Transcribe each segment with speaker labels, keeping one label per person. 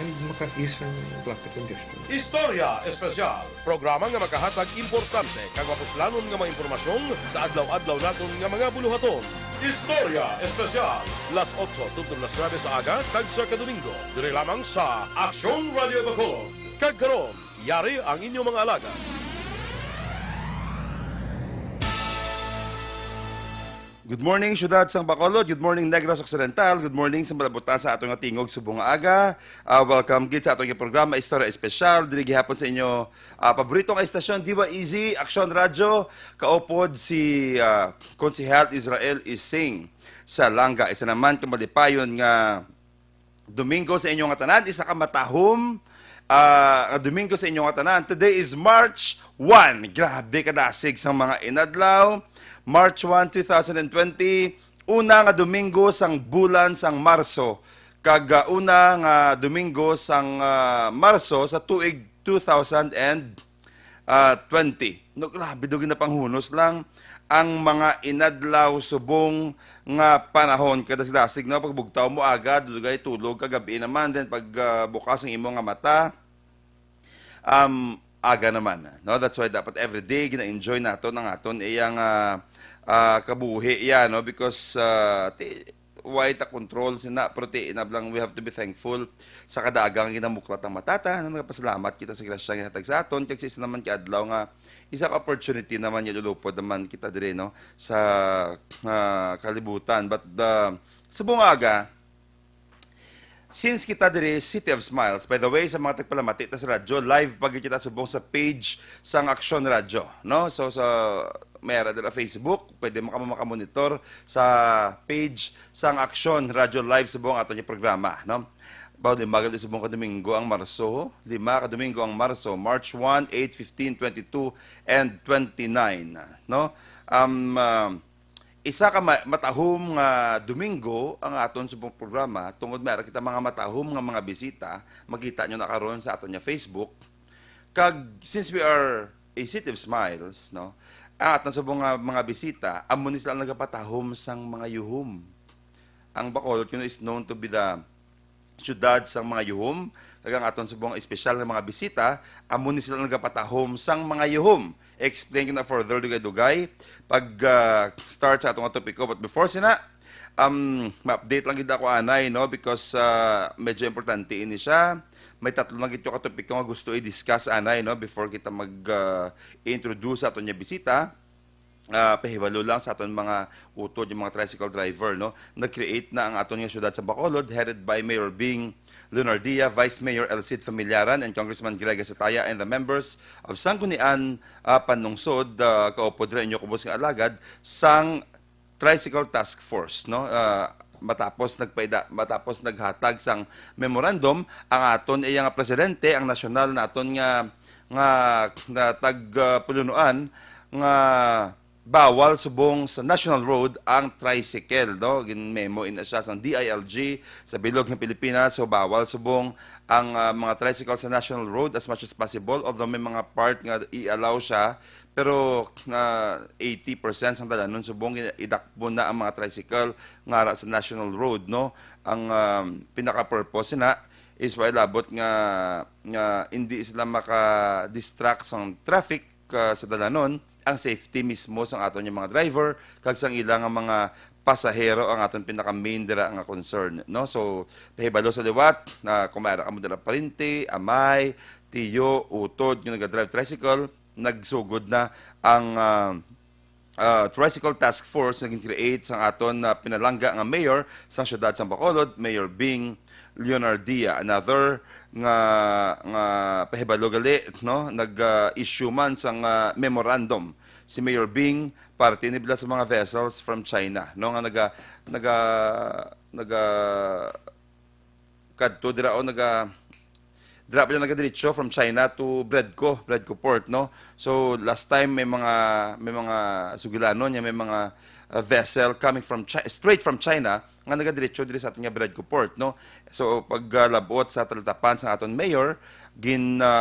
Speaker 1: and maka-ease ang traffic congestion.
Speaker 2: Istorya Espesyal, programa nga makahatag importante kag mapuslanon nga mga impormasyon sa adlaw-adlaw naton nga mga buluhaton. Istorya Espesyal, las 8 tungtong las 9 sa aga kag sa kadomingo. Dire lamang sa Aksyon Radio Bacolod. Kag karon, yari ang inyong mga alaga.
Speaker 3: Good morning, Syudad sang Bacolod. Good morning, Negros Occidental. Good morning sa malabutan sa atong tingog subong aga. Welcome gid sa atong programa Istorya Espesyal. Dili gihapon sa inyo paborito nga istasyon, Diva Easy, Aksyon Radio. Kaupod si Konsehal Israel Ising sa Langga. Isa naman kamalipayon nga Domingo sa inyong tanan, isa ka matahom. Domingo sa inyong tanan. Today is March 1. Grabe kadasig sa mga inadlaw. March 1, 2020, una nga Domingo sang bulan sang Marso. Kag una nga Domingo sang Marso sa tuig 2020. No, grabe dugin na panghunos lang ang mga inadlaw subong nga panahon kada sidasig no pagbugtaw mo agad dugay tulog kagabi naman then pag bukas ang imo nga mata aga naman no, that's why dapat everyday gina-enjoy nato ng aton iyang kabuhi yan no because why ta control sina protein lang we have to be thankful sa kadagang ginamuklat ang matata no, nagapasalamat kita sa grasya nga hatag sa aton kag sa isa naman ka adlaw nga isa ka opportunity naman ya lulupod naman kita dire no sa kalibutan but sa bungaga since kita dire City of Smiles, by the way, sa mga tagpalamati ta sa radyo, live pag kita subong sa page sang Aksyon Radio, no? So sa mayara dira Facebook, pwede mo makamonitor sa page sang Aksyon Radio live subong ato niya programa, no? Bao lima ka subong ka Domingo ang Marso, March 1, 8, 15, 22 and 29, no? Isa ka matahom nga Domingo ang aton subong programa tungod meron kita mga matahom nga mga bisita makita nyo na karon sa aton nya Facebook kag since we are a City of Smiles no ang aton subong mga bisita amo ni sila nagapatahom sang mga yuhom. Ang Bacolod is known to be the syudad sang mga yuhom kag ang aton subong espesyal nga mga bisita amo ni sila nagapatahom sang mga yuhom. Explain ko na further dugay-dugay pag start sa atong topiko. But before sina, ma-update lang gid ako anay, no? Because medyo importante ini siya. May tatlo lang gito ka topiko nga gusto i-discuss anay, no? Before kita mag-introduce sa aton nya bisita. Pahibalo lang sa aton mga utod, yung mga tricycle driver, no? Nag-create na ang aton nga syudad sa Bacolod, headed by Mayor Bing Leonardia, Vice Mayor El Cid Familiaran, and Congressman Greg Asataya, and the members of Sanggunian Panungsod, kaupod rin inyo kubos nga alagad, sang Tricycle Task Force, no? Matapos naghatag sang memorandum ang aton iyang presidente, ang nasyonal na aton nga tagpulunuan nga bawal subong sa National Road ang tricycle, no? Ginmemo ina siya sa DILG sa bilog ng Pilipinas, so bawal subong ang mga tricycle sa National Road as much as possible, although may mga part nga i-allow siya, pero 80% sang dalanon subong idakbo na ang mga tricycle nga sa National Road, no? Ang pinaka-purpose na is why labot nga hindi sila maka-distract sa traffic sa dalanon, ang safety mismo sa aton yung mga driver kag sang ilang mga pasahero ang aton pinaka main dira nga concern, no? So pahibalo sa liwat na kumara kamo dira parinti, amay, tiyo, utod yung nag-drive tricycle, nagsugod na ang Tricycle Task Force na create sa aton na pinalangga nga mayor sa siyudad sa Bacolod, Mayor Bing Leonardia. Another nga pahibalo gali, no? Nag-issue man sang memorandum si Mayor Bing para tinibla sa mga vessels from China, no? Nga kadto dira o dira pa nagadiretso from China to Bredco port, no? So last time may mga sugilanon niya, may mga vessel coming from straight from China nga nagadiretso diri sa aton nga Bredco port, no? So paglabot sa talatapan sa aton mayor,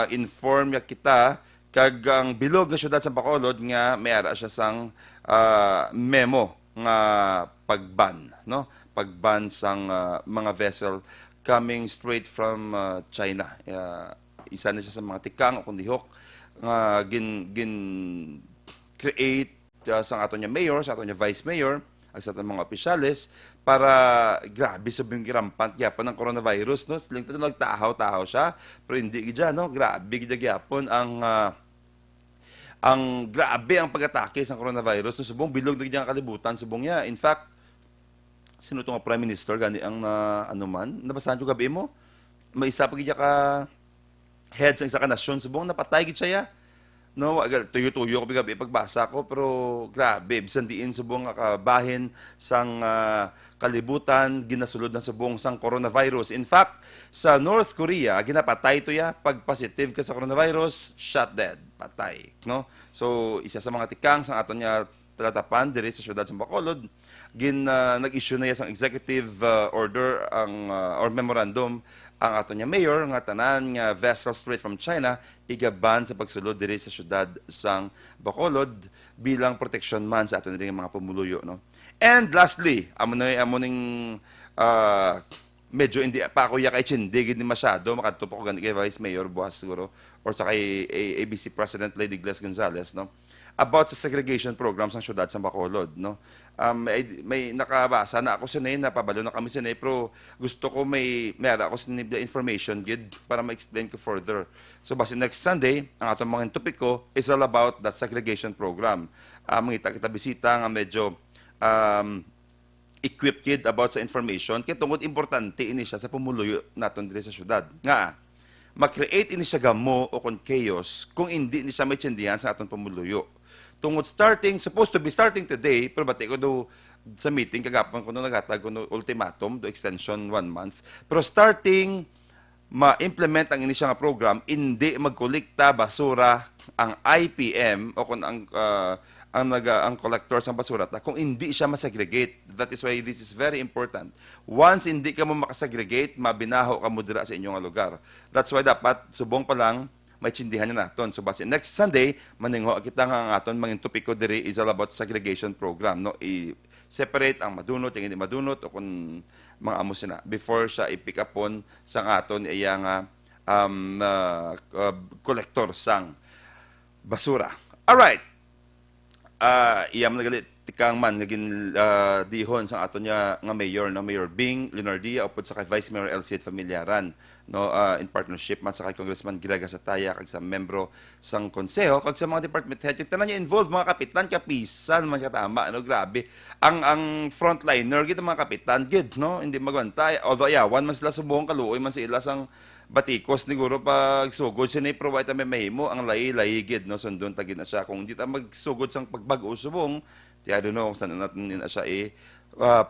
Speaker 3: inform ya kita kag ang bilog nga syudad sa Bacolod nga may ara siya sang memo nga pagban, no? Pagban sang mga vessel coming straight from China. Isa na siya sa mga tikang o kundihok nga gin create sa ato niya mayor, sa ato niya vice mayor, at sa ato mga opisyales para grabe sa rampant gyapon ng coronavirus, no? Siling to nagtahaw-tahaw siya, pero hindi gidya, no? Grabe gidya gyapon ang grabe ang pag-atake sa coronavirus, no? Subong bilog na gidya ang kalibutan subong niya. In fact, sino to nga prime minister gani ang ano man, nabasahan ko gabi mo, may isa pa gidya ka head sa isa ka nasyon subong napatay gid siya. No, tuyo-tuyo ko bigabi pagbasa ko, pero grabe, bisan diin subong nga kabahin sang kalibutan, ginasulod na subong sang coronavirus. In fact, sa North Korea, ginapatay to ya, pag positive ka sa coronavirus, shot dead, patay. No? So, isa sa mga tikang sang aton niya talatapan, diri sa syudad sa Bacolod, nag-issue na ya sang executive order or memorandum ang ato niya mayor nga tanan nga vessels straight from China igaban sa pagsulod diri sa syudad sang Bacolod bilang protection man sa ato ning mga pumuluyo, no. And lastly, amo ning medyo hindi pa ako kay chindig ni masyado makadto ko gani kay Vice Mayor buwas siguro or sa kay ABC President Lady Gles Gonzales, no, about sa segregation program sa syudad sa Bacolod, no. May nakabasa na ako sinay, napabalo na kami sinay, pero gusto ko mayroon ako sinay information gid para ma-explain ko further. So basi next Sunday, ang atong mga topiko is all about the segregation program. Mangita kita bisita nga medyo equipped gid about sa information kay tungod importante ini siya sa pumuluyo naton diri sa syudad. Nga ma-create ini siya gamo o kon chaos kung hindi ni siya may tsindihan sa aton pumuluyo. Tungod supposed to be starting today, pero bati ko do sa meeting, kagapon ko no naghatag ko no ultimatum, do extension 1 month. Pero starting, ma-implement ang inisya nga program, hindi magkolekta basura ang IPM o kung ang collector sa basura kung hindi siya masegregate. That is why this is very important. Once hindi ka mo makasegregate, mabinaho ka mo dira sa inyong lugar. That's why dapat subong pa lang may tsindihan na naton. So basi next Sunday, maningho kita nga ang aton mangin topiko diri is all about segregation program, no. I-separate ang madunot, ang hindi madunot o kung mga amo sina before siya i-pick upon sang aton iya nga collector sang basura. All right. Iyam nagalit tikang man naging dihon sang aton niya nga mayor, no, Mayor Bing Leonardia upod sa kay Vice Mayor Elsie Familiaran, no, in partnership man sa kay Congressman Gilaga Sataya kag sa membro sang konseho kag sa mga department head kag tanan niya involved mga kapitan kapisan man katama, no, grabe ang frontliner gid mga kapitan gid, no, hindi magwantay although one man sila subong kaluoy man sila sang batikos ni guro pag sugod sini provide ta may mahimo ang layi-layi gid, no, sundon tagid na siya kung hindi ta magsugod sang pagbag-o subong I don't know kung saan natin na siya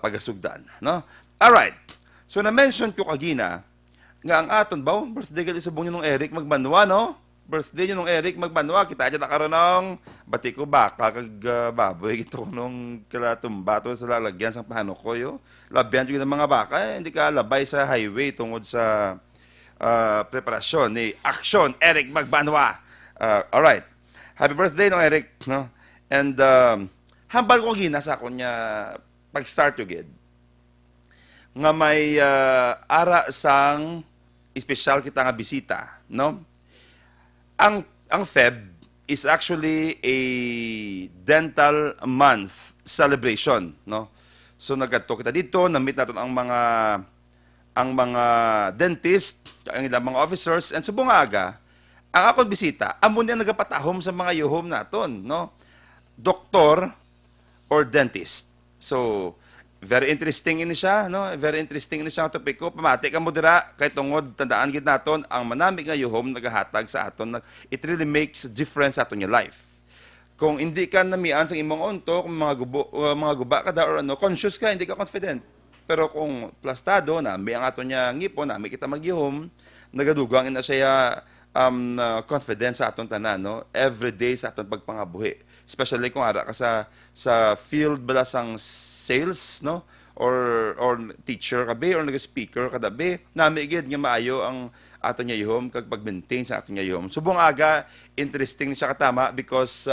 Speaker 3: pagasugdan, no? Alright. So, na-mention ko kagina nga ang aton ba, birthday gali subong nung Eric Magbanwa, no? Birthday nung Eric Magbanwa. Kita dyan nakaroon ng bati ko baka kag baboy. Ito nung kalatumba to sa lalagyan sa pahanok ko, yo. Labyan yung mga baka, hindi ka labay sa highway tungod sa preparasyon ni Action Eric Magbanwa. Alright. Happy birthday nung Eric, no? And, hambal ko gina sa akong pag-start to get nga may ara sang espesyal kita nga bisita, no? Ang Feb is actually a dental month celebration, no? So nagadto kita dito, na-meet natin ang mga dentist, ang ilang mga officers, and subong aga, ang akong bisita, amo niya nagapatahom sa mga yuhom naton, no? Doktor or dentist. So, very interesting ini siya, no? Very interesting ini siya ang topiko. Pamati ka mo dira kay tungod tandaan gid naton ang manami nga yuhom nagahatag sa aton. It really makes a difference sa aton your life. Kung hindi ka namian sa imong onto, kung mga guba ka da or ano, conscious ka, hindi ka confident. Pero kung plastado na may ang aton niya ngipon, na may kita magyuhom, nagadugang ina siya confidence sa aton tanan, no? Every day sa aton pagpangabuhi. Especially kung ara ka sa field bala sang sales, no, or teacher ka be or nag-speaker ka dabi, nami gid nga maayo ang ato niya yuhom kag pag-maintain sa ato niya yuhom. Subong aga interesting siya katama because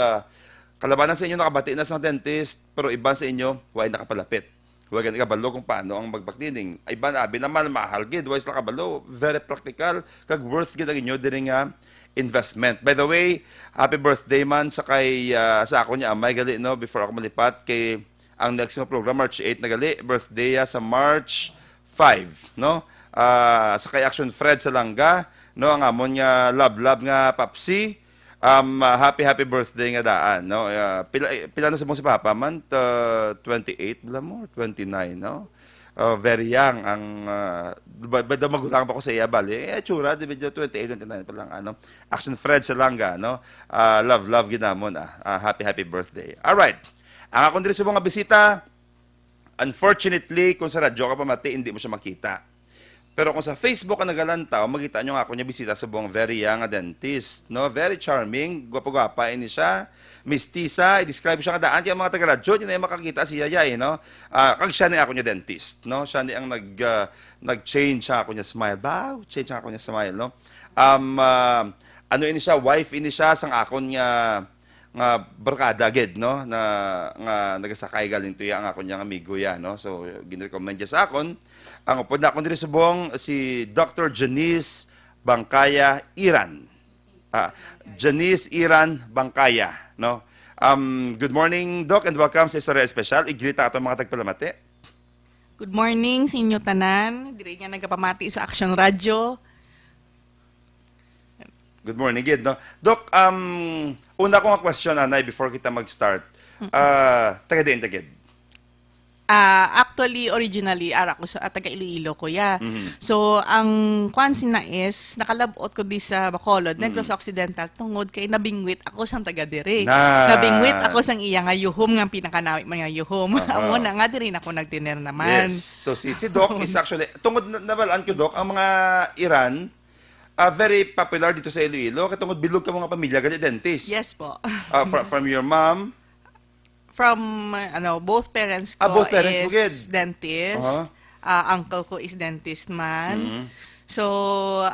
Speaker 3: kalabanan sa inyo nakabati na sa dentist pero iban sa inyo way nakapalapit. Huwag ka kabalo kung paano ang magbaklining. Ay ba nabi naman mahal gid, wais lang kabalo, very practical, kag worth gid ang inyo diri nga investment. By the way, happy birthday man sa kay sa ako niya amay gali no before ako malipat kay ang next na program March 8 na gali, birthday sa March 5, no? Sa kay Action Fred sa Langga, no, ang amon nga love nga Papsi. Happy birthday nga daan, no? Pila na sa mong si Papa man 28 bala mo, 29, no? Very young ang bada magulang pa ko sa iya bali. Tsura di medyo 28, 29 pa lang ano. Action Fred sa Langga, no? Love ginamon happy birthday. All right. Ang akong diri sa mga bisita, unfortunately, kung sa radyo ka pamati, hindi mo siya makita. Pero kung sa Facebook ka nagalantaw, makita nyo nga ako niya bisita sa buong very young dentist. No? Very charming, gwapo-gwapa ini siya. Mistisa, i-describe siya nga daan. Kaya mga taga-radyo, yun na yung makakita si Yayay. No? Kag siya na ako niya dentist. No? Siya na ang nag-change siya ako niya smile. Bow, change siya ako niya smile. No? Ano ini siya, wife ini siya, sang akon nga barkada gid no na nga nagasakay galing tuya ang akon yang amigo ya no so ginrecommend niya sa akon ang upod na akon diri subong si Dr. Janice Bangkaya Iran. Janice Iran Bangkaya no. Good morning Doc and welcome sa Istorya Espesyal. Igrita ato mga tagpalamati.
Speaker 4: Good morning sa inyo tanan. Diri nga nagapamati sa Action Radio.
Speaker 3: Good morning, Gid. No? Doc, una ko nga question, Anay, before kita mag-start. Taga-diin, Gid?
Speaker 4: Actually, originally, ara ko sa taga Iloilo ko ya. So, ang kwansin na is, nakalabot ko di sa Bacolod, Negros Occidental, tungod kay nabingwit ako sang taga diri. Nabingwit ako sang iya nga yuhom, nga pinakanawit mga yuhom. Amo na nga diri na ako nagtiner naman.
Speaker 3: Yes. So, si Doc is actually, tungod nabalaan ko, Doc, ang mga Iran, very popular dito sa Iloilo. Katungod bilog ka mga pamilya, gali dentist.
Speaker 4: Yes po.
Speaker 3: From your mom?
Speaker 4: From, both parents ko
Speaker 3: both parents mo, good.
Speaker 4: is dentist. Uncle ko is dentist man. So,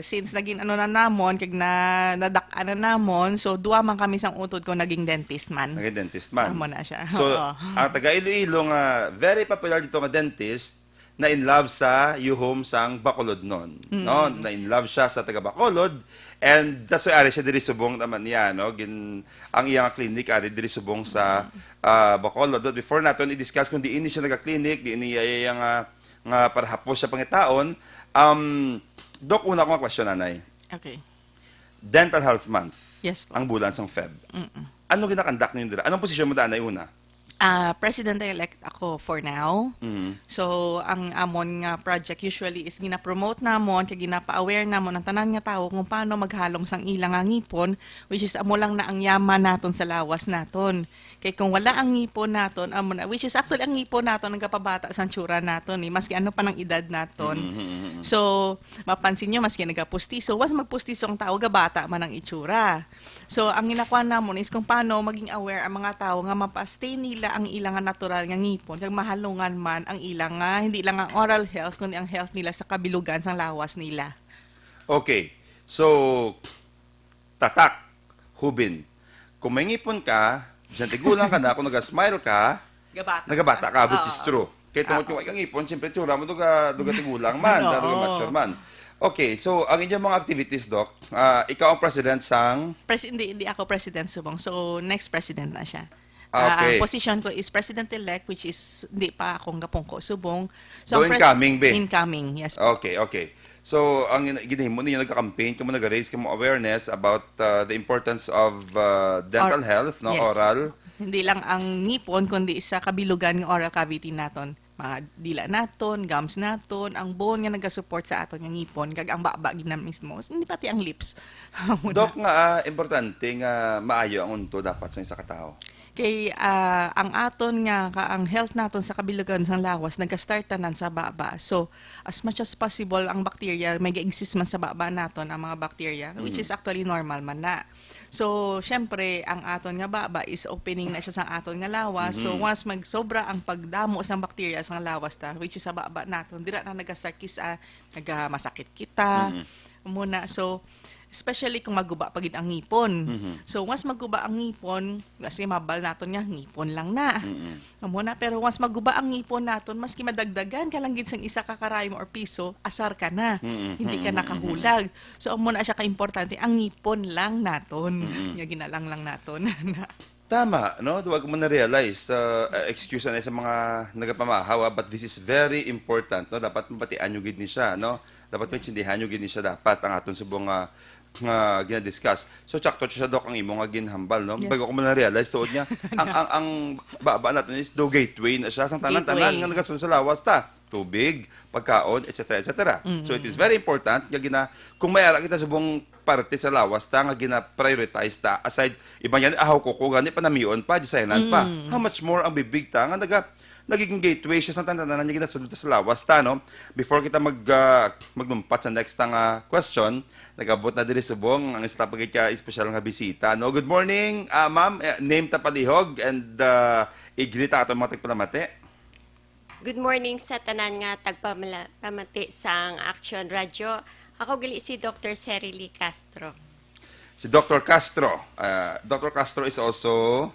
Speaker 4: since naging na namon, kag nadak-ana namon, so duwa man kami sang utod ko naging dentist man.
Speaker 3: Naging dentist man.
Speaker 4: Amo na siya.
Speaker 3: So, ang taga Iloilo nga, very popular dito nga dentist, na in love sa yuhom sang Bacolod nun. No? Na in love siya sa taga Bacolod. And that's why ari siya diri subong naman niya. No? Ang iyang clinic ari diri subong sa Bacolod. Before natin i-discuss kung di ini siya nagka-clinic, di ini yang nga parahapos siya pangitaon. Doc, una ko nga question, Nanay.
Speaker 4: Okay.
Speaker 3: Dental Health Month.
Speaker 4: Yes po.
Speaker 3: Ang bulan sang Feb. Ano ginakandak niyo dira? Anong posisyon mo Nanay una?
Speaker 4: President-elect ako for now. So, ang amon nga project usually is gina-promote namon, kaya ginapa-aware namon ang tanan nga tao kung paano maghalong sang ilang nga ngipon, which is amo lang na ang yaman naton sa lawas naton. Kaya kung wala ang ngipon naton, amo na, which is actually ang ngipon naton ang kapabata sa tsura naton, maski ano pa ng edad naton. So, mapansin nyo, maski nagapustiso, once magpustiso ang tao, gabata man ang itsura. So, ang ginakuha namon is kung paano maging aware ang mga tao nga mapastay nila ang ilang natural nga ngipon kag mahalungan man ang ilang nga hindi lang ang oral health kundi ang health nila sa kabilugan sang lawas nila.
Speaker 3: Okay. So tatak hubin. Kung may ngipon ka, diyan tigulang ka na kung naga-smile ka, nagabata ka, which is true. Kaya tungod kung ikang ngipon, siyempre tsura mo duga tigulang man, duga mature man. Okay, so ang inyong mga activities, Doc, ikaw ang president sang
Speaker 4: hindi ako president subong. So next president na siya.
Speaker 3: Okay.
Speaker 4: Ang position ko is president-elect, which is hindi pa akong gapongko subong. So,
Speaker 3: incoming, be?
Speaker 4: Incoming, yes.
Speaker 3: Okay. So, ang ginahimo ninyo, nagka-campaign, kamo nag-raise kamo awareness about the importance of dental health, no?
Speaker 4: Yes.
Speaker 3: Oral.
Speaker 4: Hindi lang ang ngipon, kundi sa kabilugan ng oral cavity naton. Mga dila naton, gums naton, ang bone nga nagasupport sa aton nga ngipon, kag ang baba ginam mismo, hindi pati ang lips.
Speaker 3: Dok, nga importante nga maayo ang unto dapat sa isa ka tao.
Speaker 4: Kay ang aton nga ang health naton sa kabilugan sang lawas nagka-start tanan sa baba. So as much as possible ang bacteria may exist man sa baba naton ang mga bacteria which is actually normal man na. So syempre ang aton nga baba is opening na siya sa aton nga lawas. So once magsobra ang pagdamo sang bacteria sang lawas ta which is sa baba naton dira na nagka-start kisa nagamasakit kita muna. So especially kung maguba pagid ang ngipon. So once maguba ang ngipon, kasi mabal naton nga ngipon lang na. Amo na, pero once maguba ang ngipon naton, maski madagdagan ka lang gid sang isa ka karayom or piso, asar ka na. Hindi ka nakahulag. So amo na siya ka importante ang ngipon lang naton. Nga ginalang lang naton.
Speaker 3: Tama, no? Duwag mo na-realize, excuse na sa mga nagapamahawa, but this is very important, no? Dapat mapatian nyo gid ni siya, no? Dapat maintindihan nyo gid ni siya dapat ang aton subong nga gina-discuss. So, tsakto siya, Dok, ang imo nga ginhambal, no?
Speaker 4: Yes.
Speaker 3: Bago ko mo na-realize, tuod niya, ang baba natin is do gateway na siya, sang tanan-tanan nga nagasunod sa lawas ta. Tubig, pagkaon, etc. etc. So, it is very important, nga kung may ara kita subong parte sa lawas ta, nga gina-prioritize ta, aside, iba yan, ahaw kuko, gani pa namiyon pa, designan pa. How much more ang bibig ta, nga nagiging gateway siya sa tanan-tanan niya ginasunod sa lawas ta, no? Before kita magnumpat sa next question, nagabot na diri subong ang isa pagit ka espesyal nga bisita, no? Good morning, ma'am. Name ta palihog and i-greet ato mga tagpalamate.
Speaker 5: Good morning sa tanan nga tagpamati sang Action Radio. Ako gali si Dr. Serily Castro.
Speaker 3: Si Dr. Castro. Dr. Castro is also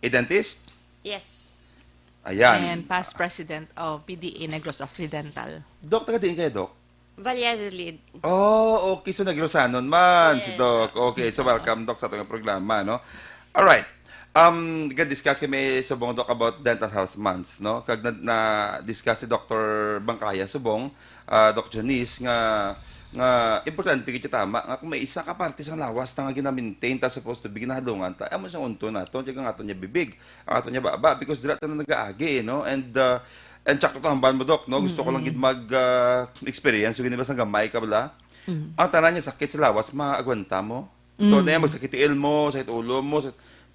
Speaker 3: a dentist?
Speaker 5: Yes.
Speaker 3: Ayan.
Speaker 4: And past president of PDA Negros Occidental.
Speaker 3: Doc, taga din kayo, Doc?
Speaker 5: Valladolid.
Speaker 3: Oh, okay. So, Negrosanon man si
Speaker 5: Yes.
Speaker 3: Doc. Okay, so welcome, Doc, sa itong programa, no? Alright. Nag-discuss kami subong, Doc, about Dental Health Month, no? Kag na-discuss si Dr. Bangkaya subong, Doc Janice, nga importante kiti tama nga kung may isa ka parte sang lawas ta nga gina-maintain ta supposed to be ginahadungan ta amo siyang unto naton tigang aton niya bibig ang aton niya baba because dira ta na nagaagi, no? And tsaka to hamban mo, Doc, no? Gusto ko lang gid mag experience so gini ba sang gamay ka bala ang tanan niya sakit sa lawas maagwanta mo to na magsakit el mo sakit ulo mo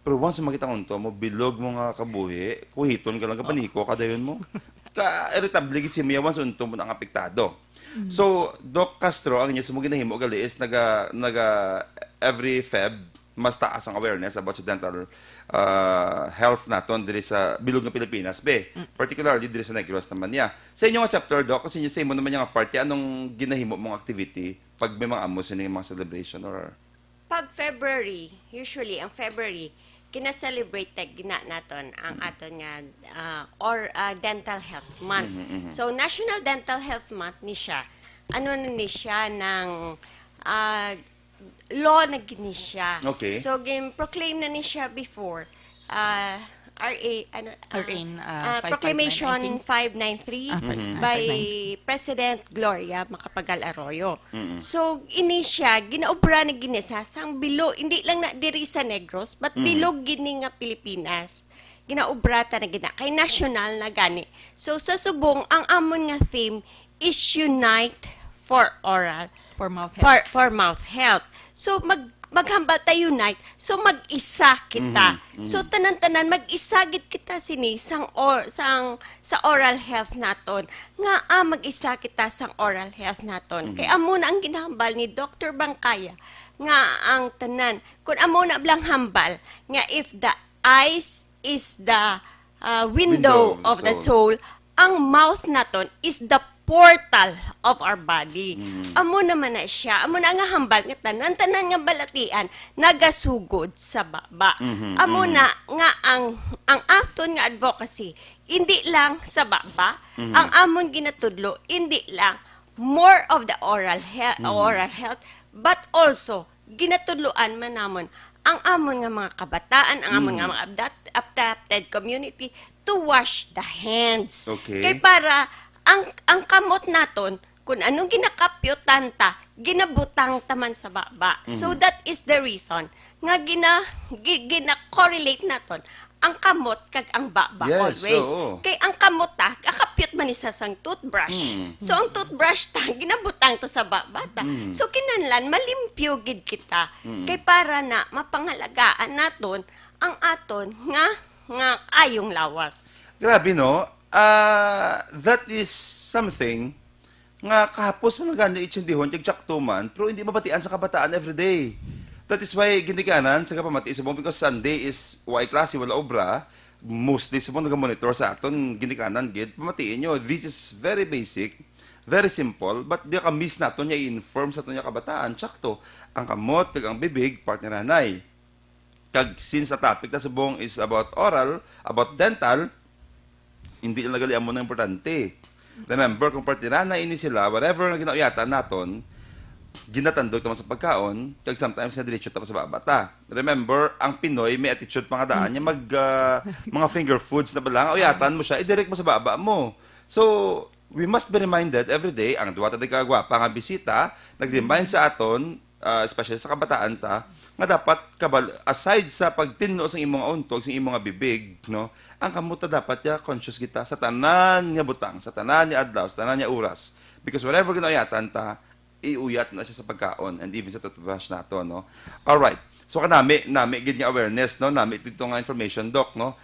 Speaker 3: pero once makita unto mo bilog mo nga kabuhi kuhiton ka lang ka paniko kadayon mo ka irritable gid si Mia once unto mo nang apektado. So, Doc Castro, ang inyo sumugin na himo gali is naga every Feb, mas taas ang awareness about sa dental health naton diri sa bilog ng Pilipinas, be. Particularly diri sa Negros naman niya. Sa inyo nga chapter, Doc, kasi inyo sa imo naman yung party, anong ginahimo mong activity pag may mga amos yung mga celebration or...
Speaker 5: Pag February, usually ang February, kina-celebrate gina naton ang aton nga Dental Health Month. So National Dental Health Month ni siya. Ano na ni siya ng law na gini siya.
Speaker 3: Okay.
Speaker 5: So proclaim na ni siya before Proclamation 593 by President Gloria Macapagal Arroyo. So, ini siya, ginaobra na ginisa sang bilog, hindi lang na diri sa Negros, but bilog gini nga Pilipinas. Ginaobra ta na gina, kay national na gani. So, sa subong, ang amon nga theme is Unite for Oral,
Speaker 4: For mouth health.
Speaker 5: for mouth health. So, maghambal tayo unite, so mag-isa kita. So tanan-tanan mag-isa gid kita sini sa oral health naton. Nga mag-isa kita sang oral health naton. Kay amo na ang ginahambal ni Dr. Bangkaya nga ang tanan kun amo na blang hambal nga if the eyes is the window of the soul, ang mouth naton is the portal of our body. Amo naman na siya. Amo na nga hambal nga tanan nga balatian nagasugod sa baba. Amo na nga ang aton nga advocacy hindi lang sa baba. Ang amon ginatudlo hindi lang more of the oral health but also ginatudloan man namon ang amon nga mga kabataan, ang amon nga mga adopted community to wash the hands.
Speaker 3: Okay.
Speaker 5: Kay para ang kamot naton kung anong ginakapyotan ta, ginabutang taman sa baba. So that is the reason nga gina-correlate naton ang kamot kag ang baba
Speaker 3: Yes,
Speaker 5: always.
Speaker 3: oo.
Speaker 5: Kay ang kamot ta, kakapyot man isa sang toothbrush. So ang toothbrush ta, ginabutang ta sa baba ta. So kinanlan, malimpyo gid kita. Kay para na mapangalagaan naton ang aton nga ayong lawas.
Speaker 3: Grabe, no? That is something nga kahapos mo nga itindihon tiyag man pero hindi mabatian sa kabataan everyday. That is why ginikanan sa kapamati subong because Sunday is why klase wala obra mostly subong naga-monitor sa aton ginikanan gid pamatiin nyo this is very basic Very simple, but di ka miss na to niya i-inform sa to niya kabataan. Tsakto, ang kamot, kag ang bibig, partner nanay. Kag since the topic na subong is about oral, about dental, hindi lang nagali mo na importante. Remember, kung partner nanay ini sila, whatever na ginauyatan naton, ginatandog naman sa pagkaon, kag sometimes na diretso tapos sa babata. Remember, ang Pinoy may attitude mga daan niya mga finger foods na balang, uyatan mo siya, i-direct mo sa baba mo. So, we must be reminded every day, ang duwata de kagwapa nga bisita, nag-remind sa aton, especially sa kabataan ta, nga dapat aside sa pagtinno sa imong untog, sa imong bibig, no, ang kamuta dapat ya conscious kita sa tanan nga butang, sa tanan nga adlaw, sa tanan nga oras. Because whatever ginayatan ta, iuyat na siya sa pagkaon and even sa toothbrush nato, no. All right. So kanami gid nga awareness, no, nami dito nga information doc, no.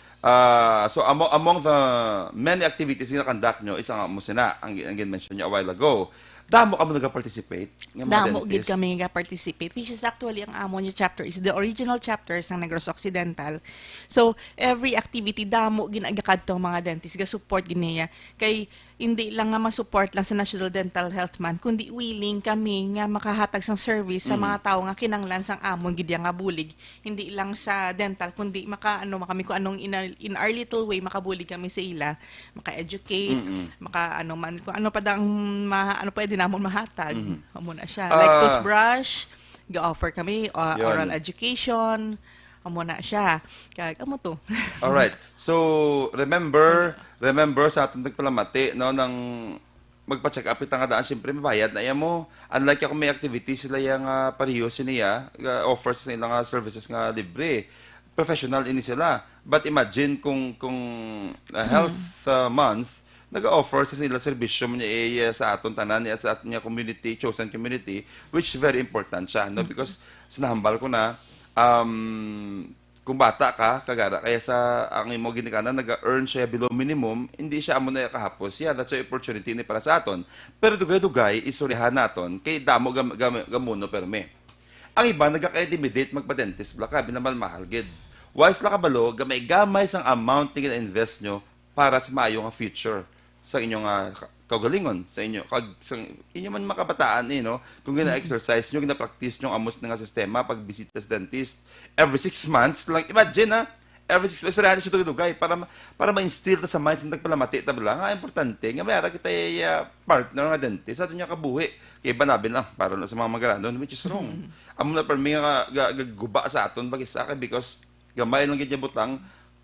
Speaker 3: So among the many activities na conduct nyo, isang mo sina ang mention nyo a while ago. Damo ka mo nag-participate?
Speaker 4: Damo gid kami nga-participate, which is actually ang amo niya chapter is the original chapters ng Negros Occidental. So, every activity, damo ginagakad tong mga dentist, ga-support giniya. Kay, hindi lang nga ma-support lang sa National Dental Health Month, kundi willing kami nga makahatag sang service sa mga tao nga kinanglan sang amon gid nga bulig. Hindi lang sa dental, kundi kami kung anong in our little way makabulig kami sa ila, maka-educate, kung ano pa dang pwede namon mahatag. Amo na siya. Like toothbrush, ga-offer kami oral education, amo na siya. Kag amo to.
Speaker 3: All right. So remember sa atong nagpalamati, no, nang magpa-check up ita nga daan, siyempre mabayad na iya mo. Unlike kung may activities sila yang pareho siniya, offers nila nga services nga libre. Professional ini sila. But imagine kung health month nag-offer sa sila serbisyo niya sa aton tanan niya, sa aton niya community, chosen community, which very important siya, no, because sinahambal ko na kung bata ka, kagara, kaya sa ang imo ginikanan, nag-earn siya below minimum, hindi siya amo na kahapos. Yeah, that's an opportunity ni para sa aton. Pero dugay-dugay, isurihan naton, kay damo gamuno perme. Ang iba, nagka-intimidate magpa-dentist, baka binamal mahal gid. Wise la kabalo, gamay sang amount na invest nyo para sa maayong future sa inyong kaugalingon sa inyo sa inyo man makabataan no, kung gina-exercise nyo, gina-practice nyo amos na nga sistema pag bisita sa dentist every 6 months lang, imagine every 6 months ready siya dugay para ma-instill sa minds ng nagpalamati tabla nga importante nga mayara kita partner nga dentist ato niya kabuhi kay banabin lang para sa mga magalandon, which is wrong. Amo na permi nga guba sa aton bagisa because gamay lang gid butang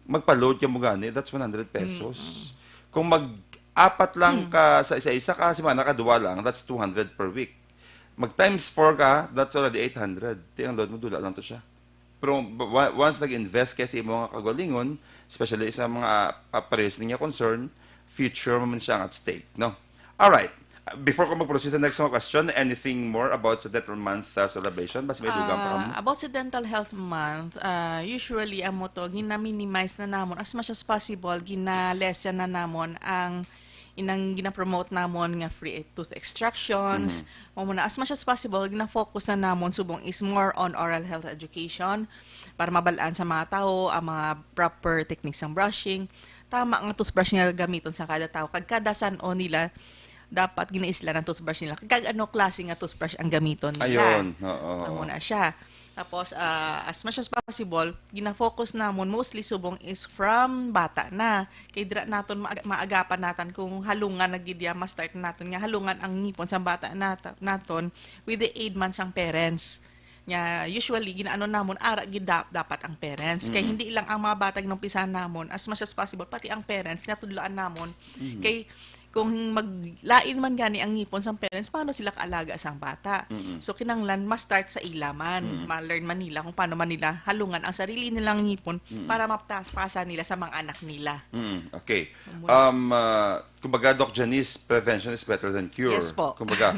Speaker 3: magpa-load ka mo gani, that's 100 pesos. Kung apat lang ka sa isa-isa ka semana ka duwa lang, that's 200 per week. Mag times 4 ka, that's already 800. Ang load mo dula lang to siya. Pero once nag-invest kasi mga kagalingon, especially sa mga parehas niya concern, future mo man siya at stake, no? All right. Before ko mag-proceed sa next question, anything more about sa Dental Month celebration? Basta may dugang pa kamo?
Speaker 4: About sa Dental Health Month, usually amo to gina-minimize na namon as much as possible, gina-lessen na namon ang inang gina-promote namon nga free tooth extractions. Muna as much as possible gina-focus na namon subong is more on oral health education para mabalaan sa mga tao ang mga proper techniques ng brushing. Tama nga toothbrush nga gamiton sa kada tao. Kag kada san-o nila dapat ginaisla ng toothbrush nila. Kag ano klase nga toothbrush ang gamiton nila.
Speaker 3: Ayun. Oo.
Speaker 4: Muna siya. Tapos, as much as possible, gina-focus namon mostly subong is from bata na. Kay dira naton maagapan natin kung halungan nagidya ma-start naton nga halungan ang ngipon sa bata naton with the aid man sang parents. Nya usually ginaano namon ara gid dapat ang parents kay hindi lang ang mga bata ginumpisahan namon, as much as possible pati ang parents natudloan namon kay kung maglain man gani ang ngipon sang parents, paano sila kaalaga sang bata? So kinanglan ma-start sa ilaman, ma-learn man nila kung paano man nila halungan ang sarili nilang ngipon para mapasa nila sa mga anak nila.
Speaker 3: Okay. Kumbaga, Doc Janice, prevention is better than cure.
Speaker 4: Yes po.
Speaker 3: Kumbaga,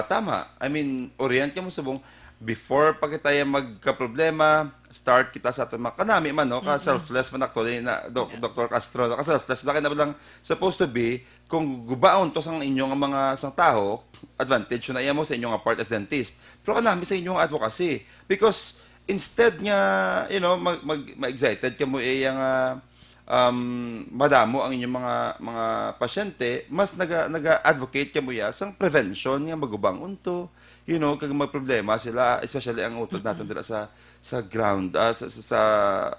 Speaker 3: tama. I mean, orient ka mo subong before pa kita magka-problema, start kita sa ato kanami man no, ka selfless man actually na Dr. Castro, ka selfless bakit na lang supposed to be kung gubaon to sang inyong mga sang tao, advantage na iya mo sa inyong part as dentist. Pero kanami sa inyong advocacy because instead nga, you know, ma-excited ka mo iyang madamo ang inyong mga pasyente, mas naga-advocate kamo ya sang prevention nga magubang unto, kag magproblema sila, especially ang utod natin dira sa ground, sa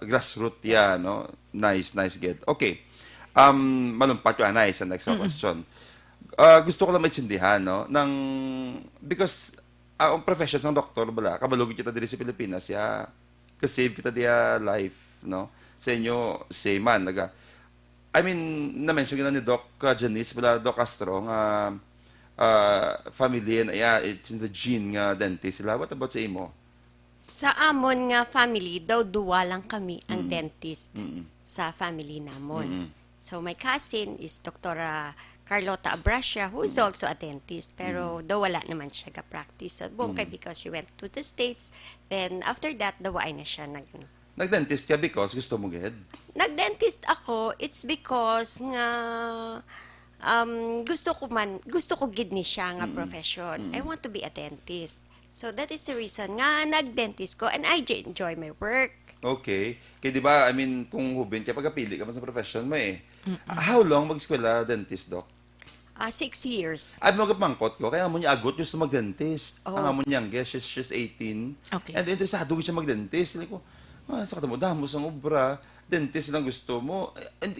Speaker 3: grassroots ya, no? Nice get. Okay. Malumpat ko anay sa next question. Gusto ko lang maintindihan, no, because ang profession ng doktor bala, kabalugid kita diri sa Pilipinas, ya, kasave kita dia life, no? Sa inyo, same man, na-mention ni Doc Janice, bala, Doc Castro, nga, family, it's in the gene nga dentist sila. What about sa imo?
Speaker 5: Sa amon nga family, daw duwa lang kami ang dentist sa family namon. So my cousin is Dr. Carlota Abracia, who is also a dentist, pero daw wala naman siya ga-practice sa Bongkay because she went to the States. Then after that, daw ay na siya
Speaker 3: Nag-dentist ka because gusto mo gid?
Speaker 5: Nag-dentist ako, it's because nga gusto ko gid ni siya nga profession. I want to be a dentist. So that is the reason nga nag-dentist ko and I enjoy my work.
Speaker 3: Okay. Kaya di ba, kung hubin ka, pagkapili ka man sa profession mo eh. How long mag-eskwela dentist, Doc?
Speaker 5: 6 years.
Speaker 3: At magpangkot ko, kaya mo niya agot gusto mag-dentist. Ang amo niyang guess, she's 18.
Speaker 4: Okay.
Speaker 3: And interesado siya mag-dentist. Like ko, sa katamo, sa obra, dentist lang gusto mo. And,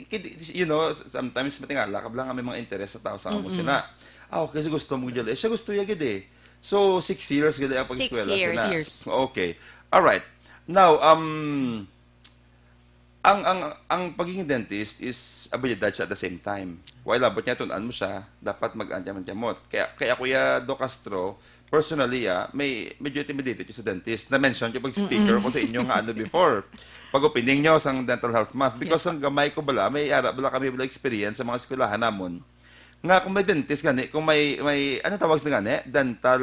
Speaker 3: sometimes matingala ka lang kami mga interest sa tao sa amo sila. Okay, so gusto mo gila. Siya gusto yagid eh. So, 6 years gila ang pag-eskwela.
Speaker 5: 6
Speaker 4: years.
Speaker 3: Okay. Alright. Now, ang pagiging dentist is abilidad siya at the same time. While abot niya, tunan mo siya, dapat mag-antyaman-tyamot. Kaya Kuya Doc Castro, personally, may medyo intimidated yung sa dentist. Na-mention yung pag-speaker ko sa inyo nga before. Pag-opening nyo sa Dental Health Month. Because ang gamay ko bala, may kami experience sa mga eskwelahan namon. Nga kung may dentist gani, kung may ano tawag sa gani? Dental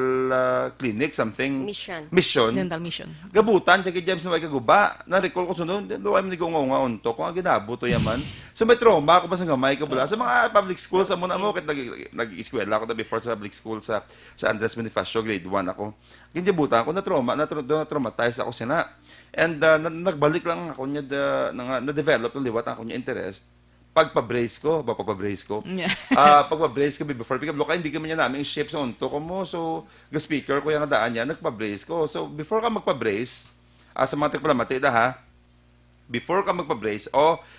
Speaker 3: clinic, something? Mission.
Speaker 4: Dental mission.
Speaker 3: Gabutan, kaya James na may kaguba. Na-recall ko sunod, doon ay manigaw nga unto, kung ang ginabo to yaman. So may trauma ako pa sa gamay ko bala. Sa mga public school, sa muna mo, kahit nag-eskwela ako na before sa public school sa Andres Bonifacio, grade 1 ako. Ginabutan ako, na-traumatize ako sina. And nagbalik lang ako niya, na-develop ng liwat ako niya interest. Pagpa-brace ko.
Speaker 4: Yeah.
Speaker 3: Pagpa-brace ko before, because hindi kami niya namin shape sa unto ko mo. So, speaker ko yung daan niya, nagpa-brace ko. So, before ka magpa-brace, sa mga tekpalamati before ka magpa-brace,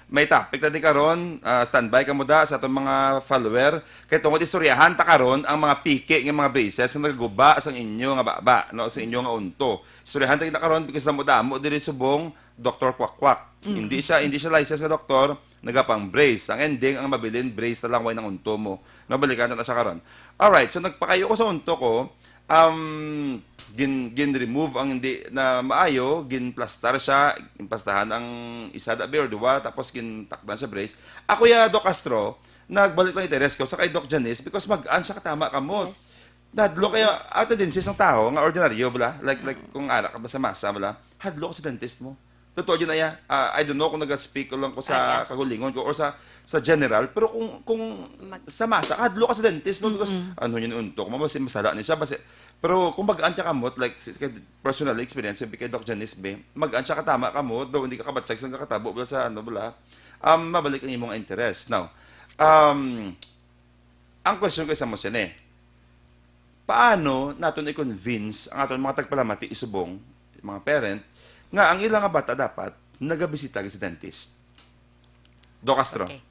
Speaker 3: may topic na di karon, standby ka mo sa itong mga follower, kaya tungkol istoryahan ta karon ang mga piki ng mga braces na nagaguba sa inyo nga baba, no, sa inyo nga unto. Istoryahan ta kita karon because mo diri subong Dr. Kwak-Kwak. Hindi siya license nga doktor, nagapang brace. Ang ending, ang mabilin, brace na lang way ng unto mo. Nabalikan na siya karon. Alright, so nagpakayo ko sa unto ko, gin-remove ang hindi na maayo, gin-plastar siya, gin-plastahan ang isa da or duwa, tapos gin-takdan siya brace. Ako Doc Castro, nagbalik lang interes ko sa kay Doc Janice because mag-an siya katama kamot.
Speaker 5: Yes.
Speaker 3: Hadlo kaya ato din isang tao nga ordinaryo bala, like kung ara ka ba sa masa bala, hadlo ko sa dentist mo. Totoo yun na I don't know kung nag-speak ko lang ko sa kagulingon ko or sa general, pero kung sa masa, hadlo ka sa dentist mo because ano yun unto, masala ni siya. Pero kung mag-an siya kamot, like personal experience, yung kay Doc Janice B, mag-an siya katama kamot, daw hindi ka kabatsag sa kakatabo bala sa mabalik ang imong interest. Now, ang question ko isa mo siya paano natin i-convince ang aton mga tagpalamati isubong, mga parent, nga ang ilang bata dapat nagabisita sa dentist. Doc Castro.
Speaker 5: Okay.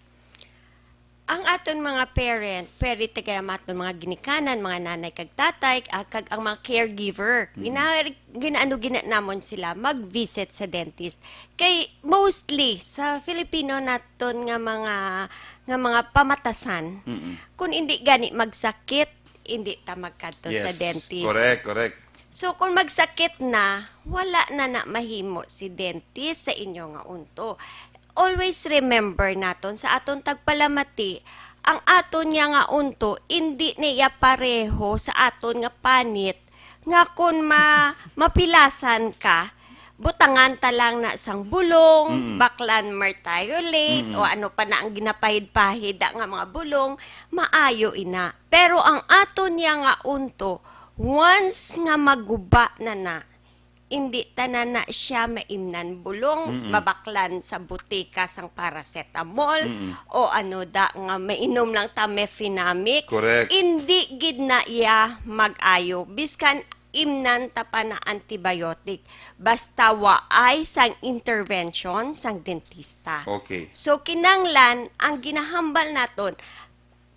Speaker 5: Ang aton mga parent, pwede tagamaton mga ginikanan, mga nanay kag tatay, kag ang mga caregiver. Ginaano namon sila mag-visit sa dentist. Kay mostly sa Filipino naton nga mga pamatasan, kung hindi gani magsakit, hindi ta magkadto sa dentist.
Speaker 3: Correct.
Speaker 5: So, kung magsakit na, wala na mahimo si dentist sa inyo nga unto. Always remember naton sa aton tagpalamati, ang aton niya nga unto, hindi niya pareho sa aton nga panit, nga kung mapilasan ka, butangan ta lang na sang bulong, baklan martiolate, o ano pa na ang ginapahid-pahid nga mga bulong, maayo ina. Pero ang aton niya nga unto, once nga maguba na hindi tanan na siya maimnan bulong, mabaklan sa butika sang paracetamol, o ano da nga mainom lang ta mefenamic.
Speaker 3: Correct.
Speaker 5: Hindi gid na iya mag-ayo. Biskan imnan ta pa na antibiotic. Basta waay sang intervention sang dentista.
Speaker 3: Okay.
Speaker 5: So kinanglan, ang ginahambal naton,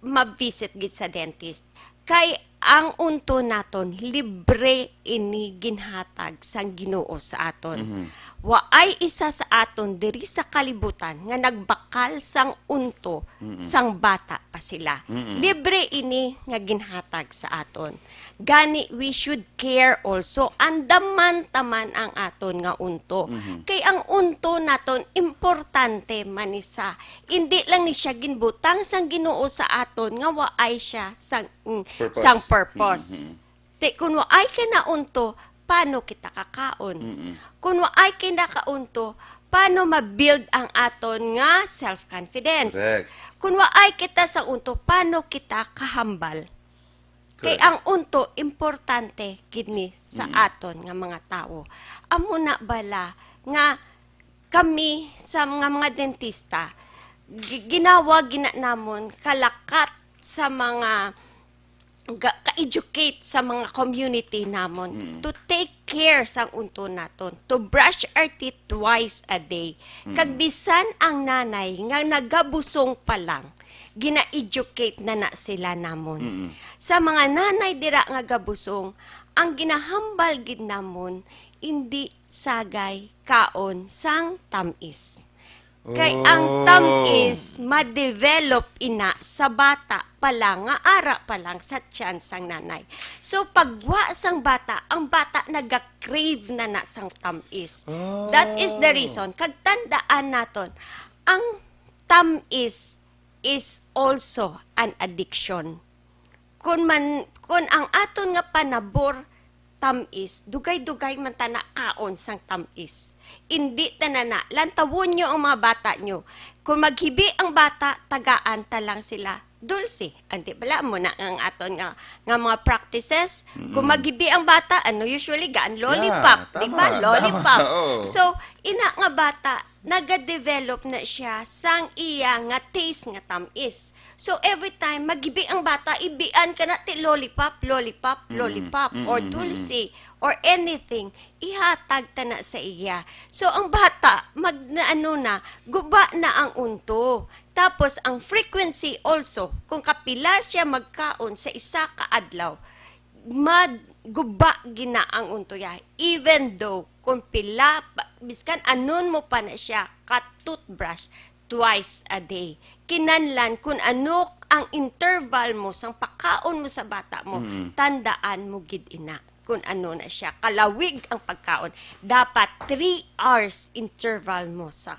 Speaker 5: ma-visit gid sa dentist. Kay ang unto naton libre ini ginhatag sang Ginoo sa aton. Waay isa sa aton diri sa kalibutan nga nagbakal sang unto sang bata pa sila. Libre ini nga ginhatag sa aton. Gani we should care also andaman taman ang aton nga unto. Kay ang unto naton importante man isa. Hindi lang ni siya ginbutang sang Ginoo sa aton nga waay siya sang purpose. Te kung waay ka na unto, paano kita kakaon? Kung waay ka na kaunto, paano ma-build ang aton nga self-confidence?
Speaker 3: Correct.
Speaker 5: Kung waay kita sa unto, paano kita kahambal? Kay ang unto, importante gidni sa aton nga mga tao. Amo na bala nga kami sa mga dentista, gina namon kalakat sa mga ka-educate sa mga community namon to take care sa unto naton, to brush our teeth twice a day. Kag bisan ang nanay nga nagabusong pa lang, gina-educate na sila namon. Sa mga nanay dira nga gabusong, ang ginahambal gid namon hindi sagay kaon sang tamis. Kay ang tamis ma-develop ina sa bata pa lang, nga ara pa lang sa tiyan sang nanay. So pagwa sang bata, ang bata naga-crave na sang tamis. That is the reason. Kag tandaan naton, ang tamis is also an addiction. Kung ang aton nga panabor tamis, dugay-dugay man ta na kaon sang tamis. Hindi tanana, lantawon nyo ang mga bata nyo. Kung maghibi ang bata, tagaan ta lang sila dulce. Anti bala mo na ang aton nga mga practices. Kung maghibi ang bata, usually gaan lollipop,
Speaker 3: Yeah,
Speaker 5: di ba?
Speaker 3: tama,
Speaker 5: Lollipop.
Speaker 3: tama, oo.
Speaker 5: So, ina nga bata, naga-develop na siya sang iya nga taste nga tamis. So every time magibi ang bata, ibian ka na ti lollipop, or dulce or anything, ihatag ta na sa iya. So ang bata guba na ang unto. Tapos ang frequency also, kung kapila siya magkaon sa isa ka adlaw, guba gina ang unto ya. Even though kung pila, biskan anon mo pa na siya ka-toothbrush twice a day. Kinanlan kung ano ang interval mo sang pagkaon mo sa bata mo, tandaan mo gid ina kung ano na siya. Kalawig ang pagkaon. Dapat 3 hours interval mo sa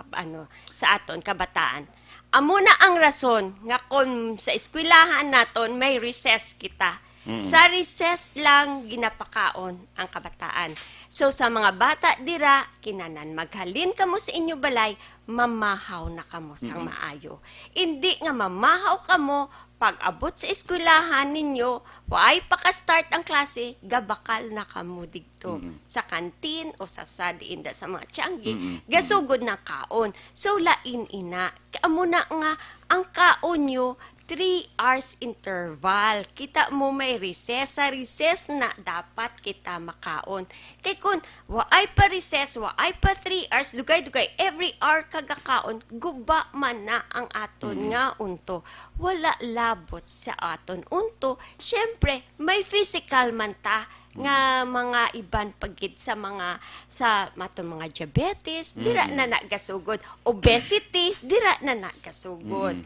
Speaker 5: aton kabataan. Amo na ang rason nga kung sa eskwelahan naton may recess kita. Sa recess lang ginapakaon ang kabataan. So sa mga bata dira, kinanan maghalin kamo sa inyo balay, mamahaw na kamo sang maayo. Hindi nga mamahaw kamo pag abot sa eskwelahan ninyo, waay pa ka-start ang klase, gabakal na kamo dito sa kantin o sa sadiin sa mga tiyanggi, gasugod na kaon. So lain ina, amo na nga ang kaon nyo 3 hours interval. Kita mo may recess. Sa recess na dapat kita makaon. Kaya kung waay pa recess, waay pa 3 hours, dugay-dugay, every hour kagakaon, guba man na ang aton nga unto. Wala labot sa aton unto. Siyempre, may physical man ta nga mga iban pagid sa maton mga diabetes, dira na nagasugod. Obesity, dira na nagasugod.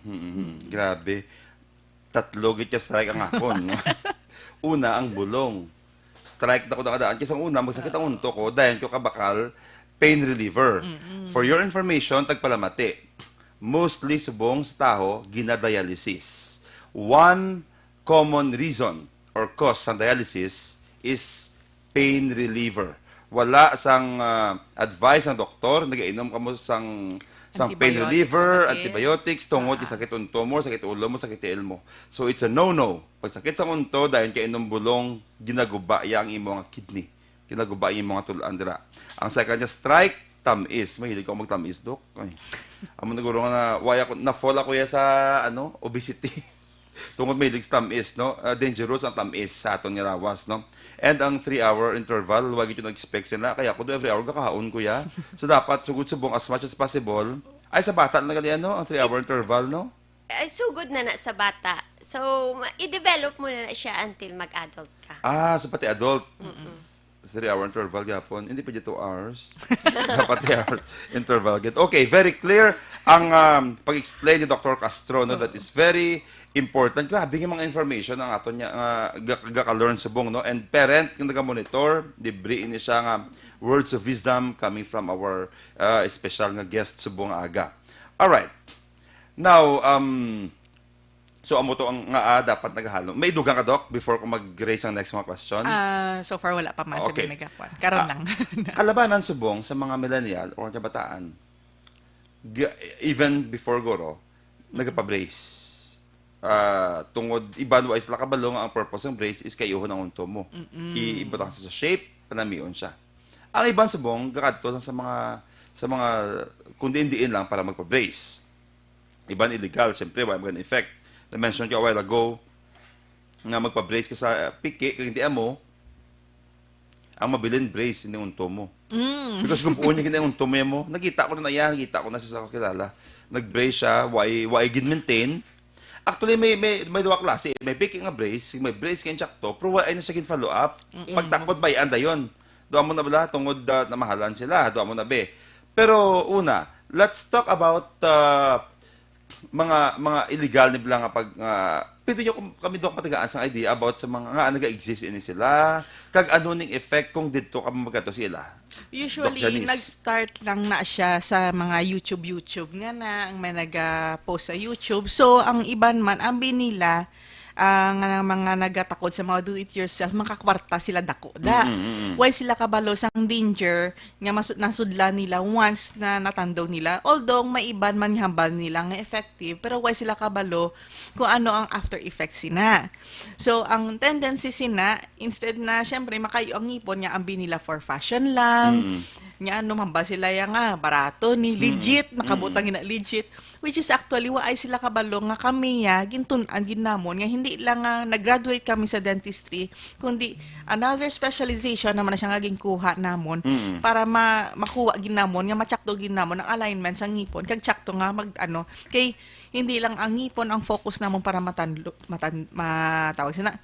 Speaker 3: Grabe. 3 git ka strike ang akon. No? Una, ang bulong. Strike na ko na kadaan. Kasi ang una, magsakit ang unto ko, dahil ko kabakal, pain reliever. For your information, tagpalamati. Mostly subong sa taho, ginadialysis. One common reason or cause ng dialysis is pain reliever. Wala sang advice ng doktor, nag-inom ka mo sang pain reliever, antibiotics, tungod, sakit unto mo, sakit ulo mo, sakit tiil mo. So it's a no-no. Pag sakit sa unto, dahil kay inom bulong, ginaguba ang imong kidney. kinagubay yung mga tulaan dira. Ang second niya, strike, tamis. Mahilig ako mag-tamis, Dok. Ay. Amo naguro nga na, why ako, na-fall ako ya sa, obesity. Tungod mahilig sa tamis, no? Dangerous ang tamis sa aton nga lawas, no? And ang 3-hour interval, wag ito nag-expect sila. Kaya kung every hour kakahaon ko ya. So dapat, sugod-subong as much as possible. Ay, sa bata na gali, ang 3-hour interval, no?
Speaker 5: So good na sa bata. So, i-develop mo na siya until mag-adult ka.
Speaker 3: So pati adult. 3-hour interval gapon. Hindi pa 2 hours. Dapat 3-hour interval. Okay, very clear ang pag-explain ni Dr. Castro. No? That is very important. Grabe yung mga information ang ato niya gaka-learn subong. No? And parent, yung nag-monitor, libre ini siya nga words of wisdom coming from our special nga guest subong aga. Alright. Now, so amo to ang nga dapat naghalo. May dugang ka, Doc, before ko mag-raise ang next mga question?
Speaker 4: So far, wala pa man sa
Speaker 3: Okay.
Speaker 4: binagakuan. Karon lang.
Speaker 3: Kalabanan subong sa mga millennial o kabataan, even before goro, nagpa-brace. Tungod, iban wa isla kabalo nga ang purpose ng brace is kayuhon ang unto mo. Iibutang sa shape, panamion siya. Ang iban subong, gakadto lang sa mga kundi indiin lang para magpa-brace. Iban illegal, siyempre, wala magandang effect. Na-mention ko a while ago, nga magpa-brace ka sa piki, kung hindi mo, ang mabilin brace, hindi unto mo. Because kung puun niya unto mo, nakita ko na siya sa kakilala. Nag-brace siya, why gin-maintain. Actually, may duwa klase. May piki nga brace, may brace kaya tsakto, pero why na siya gin-follow up. Pagtakot ba yan, dayon. Doon mo na bala, tungod na mahalan sila, doon mo na be. Pero una, let's talk about mga illegal nila nga pag pwede nyo kami doon matagaan sa idea about sa mga nga nag-exist ini sila kag ano ning effect kung dito kami magato sila.
Speaker 4: Usually,
Speaker 3: Doc Janice.
Speaker 4: nag-start lang na siya sa mga YouTube nga na, ang may nag-post sa YouTube. So, ang iban man, ang binila, nga mga nagatakod sa mga do-it-yourself, makakwarta sila dako da. Why sila kabalo sang danger nga nasudla nila once na natandog nila. Although may iban man hambal nila nga effective, pero why sila kabalo kung ano ang after effects sina. So, ang tendency sina, instead na, syempre, makayo ang ngipon nga ang binila for fashion lang, nga ano mamba sila yang barato ni legit nakabutang ina legit, which is actually waay sila kabalo nga kami gintun-an ginamon nga hindi lang nag-graduate kami sa dentistry kundi another specialization naman na siya nga ginkuha namon para makuha ginamon nga matsakto ginamon ang alignment sa ngipon kag tsakto nga kay hindi lang ang ngipon ang focus namon para matawag sina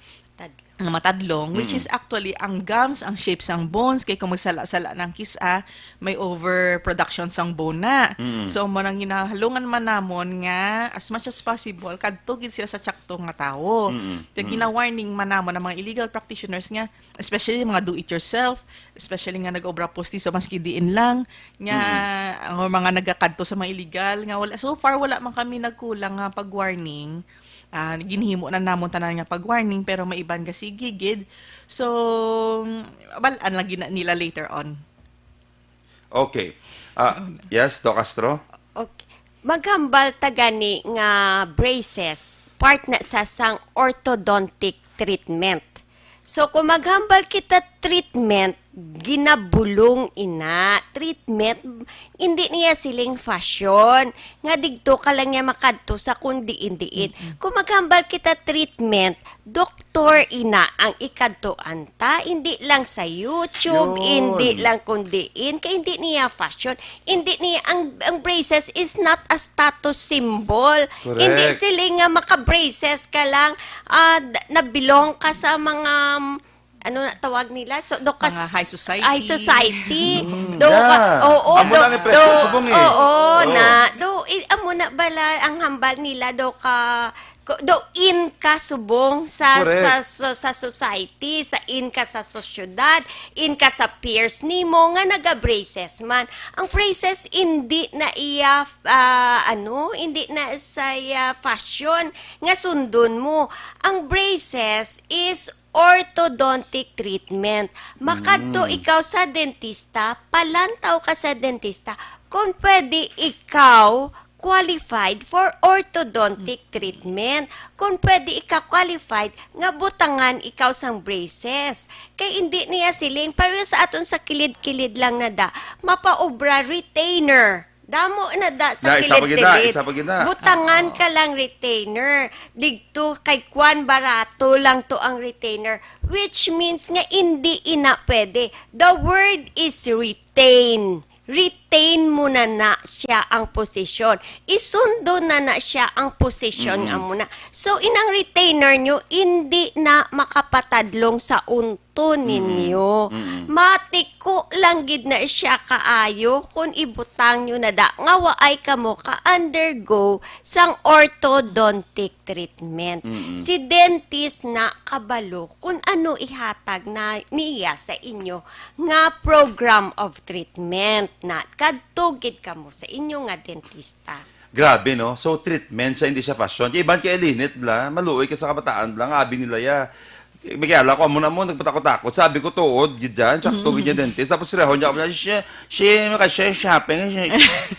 Speaker 4: matadlong, which is actually ang gums, ang shapes ng bones, kay kung magsala-sala ng kisa, may overproduction sang bone na. So, mo nang ginahalungan man namon nga, as much as possible, kadtugid sila sa tsakto nga tao. Gina-warning man namon ng mga illegal practitioners nga, especially mga do-it-yourself, especially nga nag-obra postizo, maski diin lang, nga ang mga nagakadto sa mga illegal, nga wala. So far, wala man kami nagkulang nga pag-warning. Ginhimo na namon tanan nga pag-warning pero maiban kasi gigid. So, balaan lang nila later on.
Speaker 3: Okay. Yes, Doc Castro?
Speaker 5: Okay. Maghambal ta gani nga braces, part na sa sang orthodontic treatment. So, kung maghambal kita treatment, ginabulong ina. Treatment, hindi niya siling fashion. Nga digto ka lang niya makadto sa kundi-indiin. Kung maghambal kita treatment, doktor ina ang ikadto anta. Hindi lang sa YouTube,
Speaker 3: Yun.
Speaker 5: hindi lang kundiin. Kaya hindi niya fashion. Hindi niya, ang braces is not a status symbol.
Speaker 3: Correct.
Speaker 5: Hindi siling nga maka-braces ka lang, nabilong ka sa mga ano na tawag nila? So, do ka
Speaker 4: Mga high society.
Speaker 5: High society.
Speaker 3: Yeah. Amo lang impresyon, subong eh.
Speaker 5: Oo, na. Amo na bala ang hambal nila in ka subong sa society, in ka sa sosyudad, in ka sa peers nimo nga naga-braces man. Ang braces hindi na iya hindi na sa fashion nga sundon mo. Ang braces is orthodontic treatment. Makadto ikaw sa dentista, palantaw ka sa dentista, kung pwede ikaw qualified for orthodontic treatment. Kung pwede ika-qualified, nga butangan ikaw sang braces. Kay hindi niya siling, pareho sa aton sa kilid-kilid lang na da, mapaobra retainer. Damo na da sa
Speaker 3: Isa pa gina,
Speaker 5: kilid-kilid.
Speaker 3: isa pa gina.
Speaker 5: Butangan ka lang retainer. Digto kay Kwan barato lang to ang retainer. Which means nga hindi ina pwede. The word is retain. Retain mo na siya ang posisyon. Isundo na siya ang posisyon nga muna. So, inang retainer nyo, hindi na makapatadlong sa unto ninyo. Matiko lang gid na siya kaayo kung ibutang nyo na da. Nga waay ka mo ka-undergo sang orthodontic treatment. Si dentist na kabalo kung ano ihatag na niya sa inyo nga program of treatment na kadtugid ka mo sa inyo nga dentista.
Speaker 3: Grabe, no? So, treatment siya, hindi siya fashion. Kaya iban kay Elinit, bla, maluoy ka sa kabataan, bla, nga abi nila ya. Magyala ko, muna mo, nagpatakot-takot. Sabi ko, tuod, gidyan, tsak tugid niya dentist. Tapos rehon niya, siya, shopping,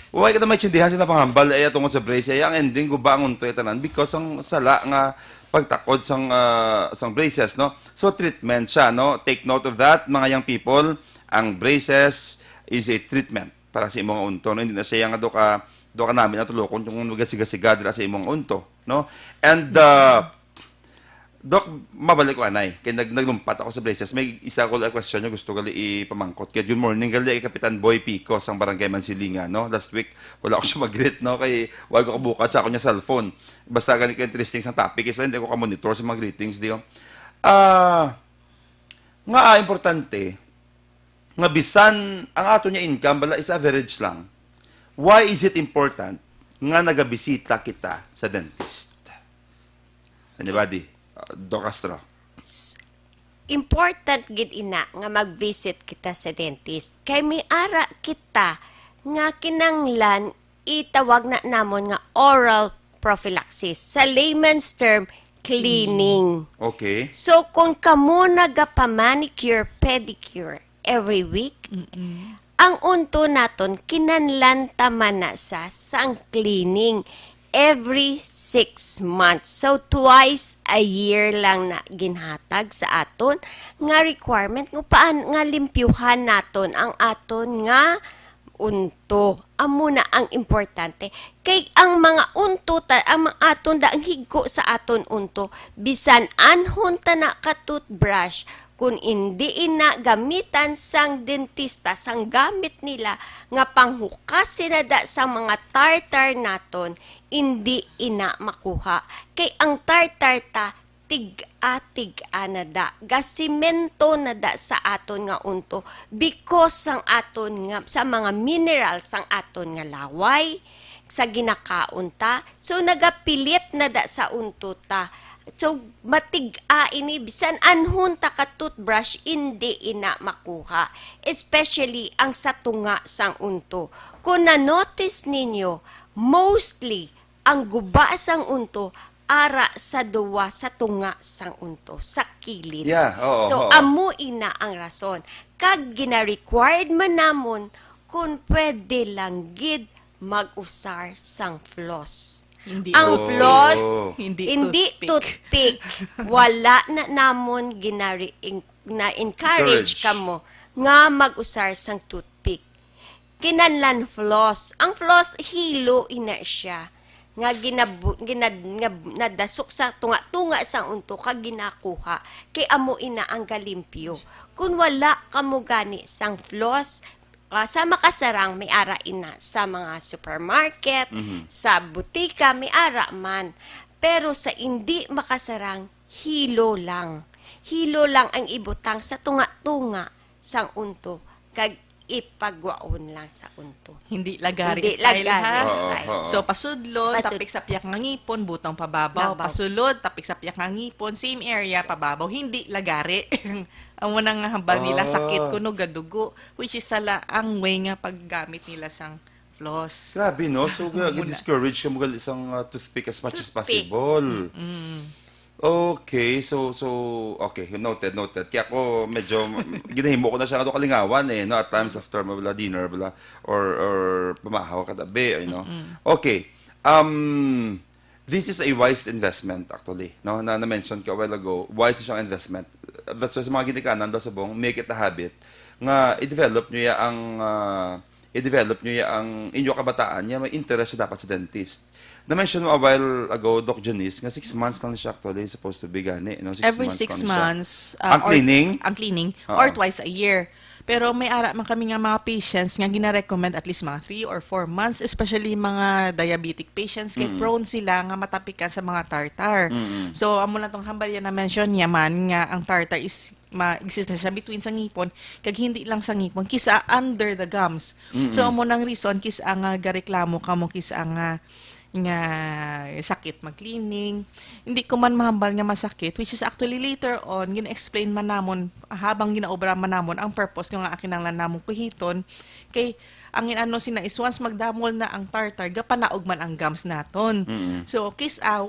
Speaker 3: huwag ka na may tsindihan siya na panghambal, ay tungkol sa brace, ay ang ending, guba ang untoy tanan, because ang sala nga, pagtakod sang braces, no? So, treatment siya, no? Take note of that, mga young people, ang braces is a treatment para sa imong unto, no? Hindi na siya nga do ka namin natulokon yung magasiga-siga dira sa imong unto, no? And Dok, mabalik ko anay. Kaya naglumpat ako sa braces. May isa ko lang question nyo gusto gali ipamangkot. Kaya good morning gali Kapitan Boy Pico sang Barangay Mansilinga, no? Last week wala ako siya mag-greet, no? Kay wag ko kabukat sa ako niya cellphone. Basta ganito interesting sa topic isa hindi ko ka-monitor sa mga greetings diyo. Importante nga bisan ang ato niya income bala is average lang. Why is it important nga nagabisita kita sa dentist? Anybody? Doc Castro.
Speaker 5: Important gid ina nga mag-visit kita sa dentist. Kay may ara kita nga kinanglan itawag na namon nga oral prophylaxis. Sa layman's term, cleaning.
Speaker 3: Okay.
Speaker 5: So, kung kamo nagapa-manicure, pedicure every week, ang unto naton kinanlan taman na sa sang cleaning every 6 months. So, twice a year lang na ginhatag sa aton nga requirement nga paan nga limpyuhan naton ang aton nga unto. Amo na ang importante. Kay ang mga unto, ang mga aton da ang higko sa aton unto, bisan anhon ta na ka toothbrush, kung hindi ina gamitan sang dentista, sang gamit nila, nga panghukas sinada sa mga tartar naton, hindi ina makuha. Kay ang tartar ta, tig-a na da. Gasimento na da sa aton nga unto because sang aton nga, sa mga minerals sang aton nga laway, sa ginakaon ta. So, nagapilit na da sa unto ta. So, matig-a ini, bisan anhon ta ka toothbrush, hindi ina makuha. Especially ang sa tunga sang unto. Kung na-notice ninyo, mostly, ang guba sang unto, ara sa duwa sa tunga sang unto, sa kilid.
Speaker 3: Yeah, oo.
Speaker 5: So,
Speaker 3: oo.
Speaker 5: amo ina ang rason. Kag gina-required man namon, kung pwede lang gid mag-usar sang floss.
Speaker 4: Hindi
Speaker 5: Ang
Speaker 3: Oh.
Speaker 5: floss,
Speaker 4: Hindi
Speaker 5: hindi
Speaker 4: toothpick.
Speaker 5: toothpick. Wala na namon na-encourage
Speaker 3: Encourage.
Speaker 5: kamo nga mag-usar sang toothpick. Kinanlan floss. Ang floss, hilo ina siya. Nga nadasok sa tunga-tunga sa unto kag ginakuha. Kay amo ina ang galimpyo. Kung wala kamo gani sang floss, sa makasarang may ara ina sa mga supermarket, sa butika may ara man. Pero sa hindi makasarang, hilo lang. Hilo lang ang ibutang sa tunga-tunga sang unto kag ipagwaon lang sa unto.
Speaker 4: Hindi lagari
Speaker 5: Hindi
Speaker 4: style,
Speaker 5: lagari
Speaker 4: ha?
Speaker 5: style.
Speaker 3: Oo.
Speaker 4: So, pasudlod,
Speaker 5: Pasud-
Speaker 4: tapik sa piyak ng ngipon, butang pababaw.
Speaker 5: Babaw.
Speaker 4: Pasulod, tapik sa piyak ng ngipon, same area, pababaw. Hindi lagari. Ang unang hambal nila, sakit, kuno, gadugo. Which is sala ang way nga paggamit nila sang floss.
Speaker 3: Grabe, no? So, discourage ka mo gali isang toothpick as much as
Speaker 5: Toothpick.
Speaker 3: possible. Okay, so, okay, noted. Kaya ako medyo, ginahimo ko na siya ito kalingawan no? At times after mabala dinner, bala, or pumahaw katabi, you know. Okay, This is a wise investment actually, no? Na-mention ko a while ago, wise siyang investment. That's why sa mga ginikanan do sa bong, make it a habit nga i-develop niyo ang inyo kabataan niya may interest siya dapat sa dentist. Na-mention mo a while ago, Doc Janice, nga 6 months lang siya actually supposed to be gani. No?
Speaker 4: Every 6
Speaker 3: lang siya.
Speaker 4: months.
Speaker 3: Ang cleaning?
Speaker 4: Ang cleaning.
Speaker 3: Oo.
Speaker 4: Or twice a year. Pero may ara man kami nga mga patients nga gina-recommend at least mga 3 or 4 months, especially mga diabetic patients, kay prone sila nga matapikan sa mga tartar. So, amo lang tong hambal yan na mention niya man nga ang tartar is ma-exist na siya between sa ngipon, kag hindi lang sa ngipon, kisa under the gums. So, amo nang reason, kisa nga gareklamo ka mo, kisa nga sakit mag-cleaning. Hindi ko man mahambal nga masakit, which is actually later on, gina-explain man namon, habang ginaobra man namon, ang purpose nga akinanglan namong kuhiton, kay ang inano sina is once magdamol na ang tartar, gapanaog man ang gums naton. So,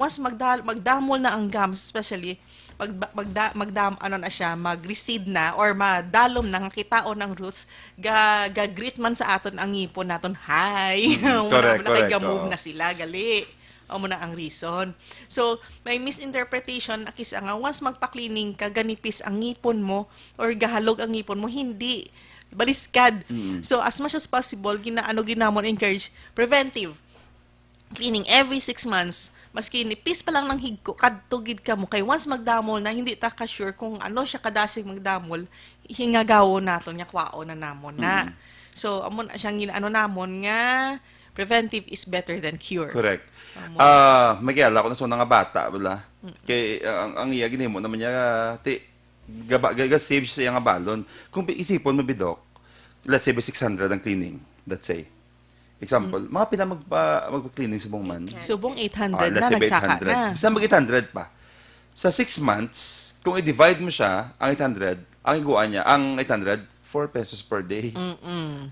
Speaker 4: once magdamol na ang gums, especially, mag-recede na or madalom na nga kitaon ng roots, ga-greet man sa aton ang ngipon naton, hi.
Speaker 3: Correct.
Speaker 4: Ga-move na sila, gali. O muna ang reason. So, may misinterpretation na kisa nga, once magpa-cleaning ka, ganipis ang ngipon mo or gahalog ang ngipon mo, hindi. Baliskad. So, as much as possible, ginamon encourage preventive cleaning every 6 months. Maski nipis pa lang ng higko, kadtugid ka mo. Kay once magdamol na, hindi ta ka-sure kung ano siya kadasig magdamol, hingagawo naton, nga kwao na namon na. So, amon siyang namon nga, preventive is better than cure.
Speaker 3: Correct. Magyala ko na so nga bata, wala. Kay ang iya ginimo naman niya save siya nga balon. Kung isipon mo bidok, let's say 600 ang cleaning, let's say. Example, mga magpa-cleaning subong man.
Speaker 4: Subong 800 na,
Speaker 3: let's say
Speaker 4: nagsaka
Speaker 3: 800.
Speaker 4: na.
Speaker 3: Basta mag-800 pa. Sa 6 months, kung i-divide mo siya, ang 800, ang iguan niya, ang 800, 4 pesos per day.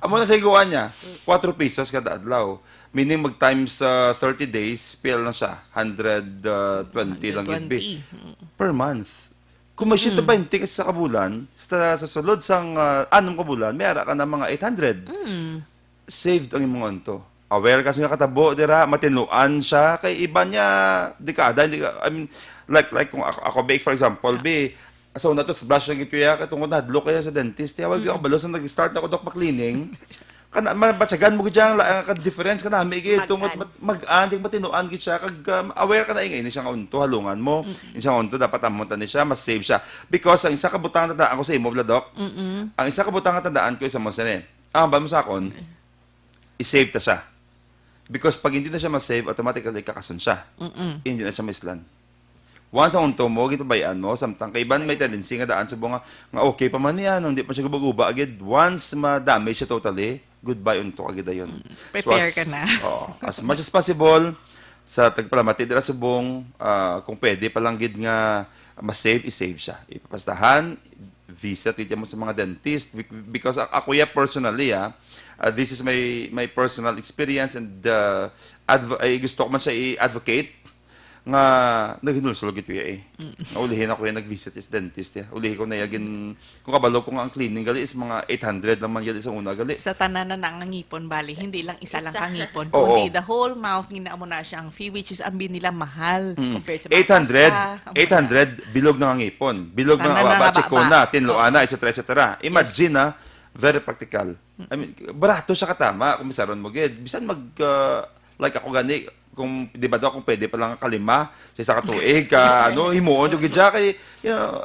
Speaker 3: Amo na sa iguan niya, 4 pesos kada adlaw. Meaning mag-times 30 days, PL na siya, 120 lang gid per month. Kung may 120 kasi sa kabulan, sa sulod sang 6 kabulan, may ara ka na mga 800. Saved ang imong onto. Aware kasi nga katabo dira, matinuan siya kay iba niya dekada, I mean like kung ako bake for example, so na toothbrush ang gituya katungod hadlo kaya sa dentist. Tawag ako balo sa nag-start ako dok pa-cleaning. Kana mabatsagan mo gid ang difference kana may gid tungod mag-anding matinuan gid siya kag aware ka na ingay ni siya onto halungan mo. Insang onto dapat amontan ni siya, mas save siya because ang isa ka butang tandaan ko sa imo bladok. Ang isa ka butang tandaan ko sa mo sene. Ang ba mo sa akon? I-save ta siya. Because pag hindi na siya ma-save, automatically kakasun siya. Hindi na siya maislan. Once ang unto mo, gitabayaan mo, samtang kaiban may tendency nga daan sa bunga, nga okay pa man yan, hindi pa siya guba-guba agad. Once ma-damage siya totally, goodbye unto agad yun.
Speaker 4: Prepare ka na.
Speaker 3: As much as possible, sa tagpalamati dira subong, kung pwede palang gid nga ma-save, i-save siya. Ipapastahan, visit mo sa mga dentist, because ako personally, this is my personal experience and gusto ko man siya i-advocate nga naghinulsulog ito Ulihin ako yung nag-visit is dentist. Ulihin ko na yagin, kung kabalo ko nga ang cleaning gali is mga 800 naman yun sa una gali.
Speaker 4: Sa tanan na ngipon, bali, hindi lang isa lang kangipon.
Speaker 3: Oo.
Speaker 4: Kundi the whole mouth, ginaamo na siya ang fee, which is ang nila mahal compared sa mga
Speaker 3: 800 bilog na ngipon. Bilog na chikona, tinloan na, etc. etc. Imagine na, very practical. I mean, barato siya katama, kung misaron mo gid. Bisan like ako gani, kung di ba daw kung pwede pa lang kalima sa isa ka tuig ka himuon yung gidya kay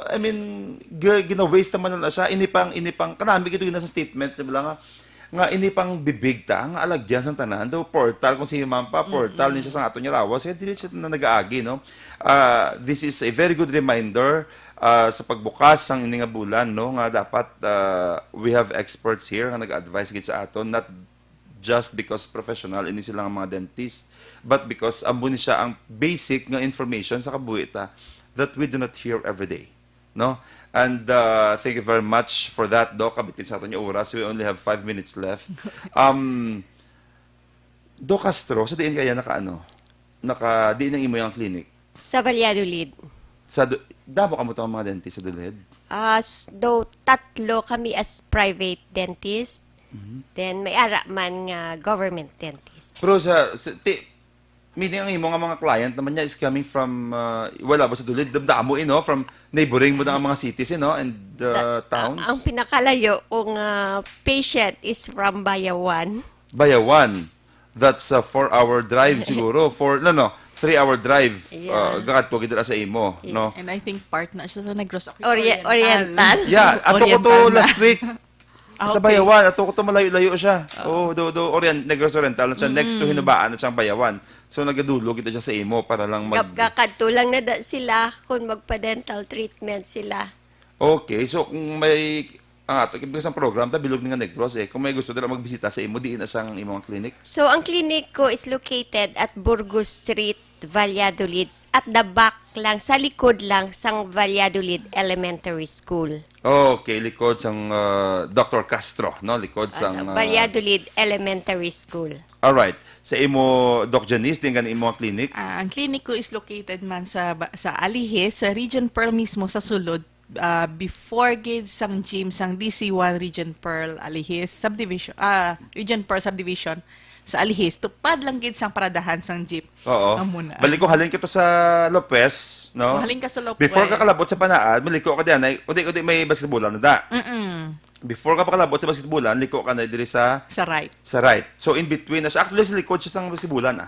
Speaker 3: I mean gina-waste naman na siya inipang kanami gito sa statement di ba nga inipang bibig ta nga alagyan sa tanan do portal kung si Mampa portal ni siya sa ato niya lawas kaya dili siya na nagaagi no. This is a very good reminder sa pagbukas sang ini nga bulan no nga dapat we have experts here nga nag-advise gid sa aton, not just because professional ini sila nga mga dentist, but because ambuni siya ang basic nga information sa kabuhita that we do not hear every day, no? And thank you very much for that, Doc. Kabitin sa aton yung oras. We only have 5 minutes left. Doc Castro, sa diin kaya diin ang imo yung clinic?
Speaker 5: Sa Valladolid.
Speaker 3: Damo ka mo ito ang mga dentist sa Duled?
Speaker 5: Though 3 kami as private dentist, then may ara man nga government dentist.
Speaker 3: Pero meaning ang imo nga mga client naman niya is coming from wala ba sa dulid damdamo from neighboring mo na ang mga cities and towns.
Speaker 5: Ang pinakalayo kung patient is from Bayawan.
Speaker 3: Bayawan. That's a 4-hour drive siguro. 3-hour drive.
Speaker 5: Yeah.
Speaker 3: Gakat po kita sa imo, no?
Speaker 4: And I think part na siya sa Negros
Speaker 5: Oriental.
Speaker 3: Yeah, ato ko to
Speaker 4: Oriental na.
Speaker 3: last week. Sa
Speaker 4: Okay.
Speaker 3: Bayawan, ato ko to malayo-layo siya. Negros Oriental siya next to Hinubaan at siyang Bayawan. So nagadulo kita siya sa imo para lang
Speaker 5: Kakadtulang na sila kung magpa-dental treatment sila.
Speaker 3: Okay, so kung may ato isang program ta bilog nga Negros kung may gusto dira magbisita sa imo diin na sang imong clinic.
Speaker 5: So, ang klinik ko is located at Burgos Street, Valladolid. At the back lang, sa likod lang, sang Valladolid Elementary School.
Speaker 3: Okay, likod sang Dr. Castro, no? Likod
Speaker 5: Sa
Speaker 3: sang
Speaker 5: Valladolid Elementary School.
Speaker 3: all right. Sa imo Doc Janice din kan imo clinic.
Speaker 4: Ang clinic ko is located man sa Alihis, sa Region Pearl mismo sa sulod. Before gate sang gym sang DC1 Region Pearl Alihis subdivision, Region Pearl subdivision sa Alihis, tupad lang gid sang paradahan sang jeep.
Speaker 3: Oo.
Speaker 4: Amuna.
Speaker 3: Balik ko halin ka to sa Lopez, no?
Speaker 4: Kung halin ka sa Lopez.
Speaker 3: Before ka kalabot sa Panaad, liko ka diyan ay udi may basketballan na da. Before ka pa kalabot sa basketballan, liko ka na diri sa
Speaker 4: Sa right.
Speaker 3: right. So in between na siya actually sa likod siya sang basketballan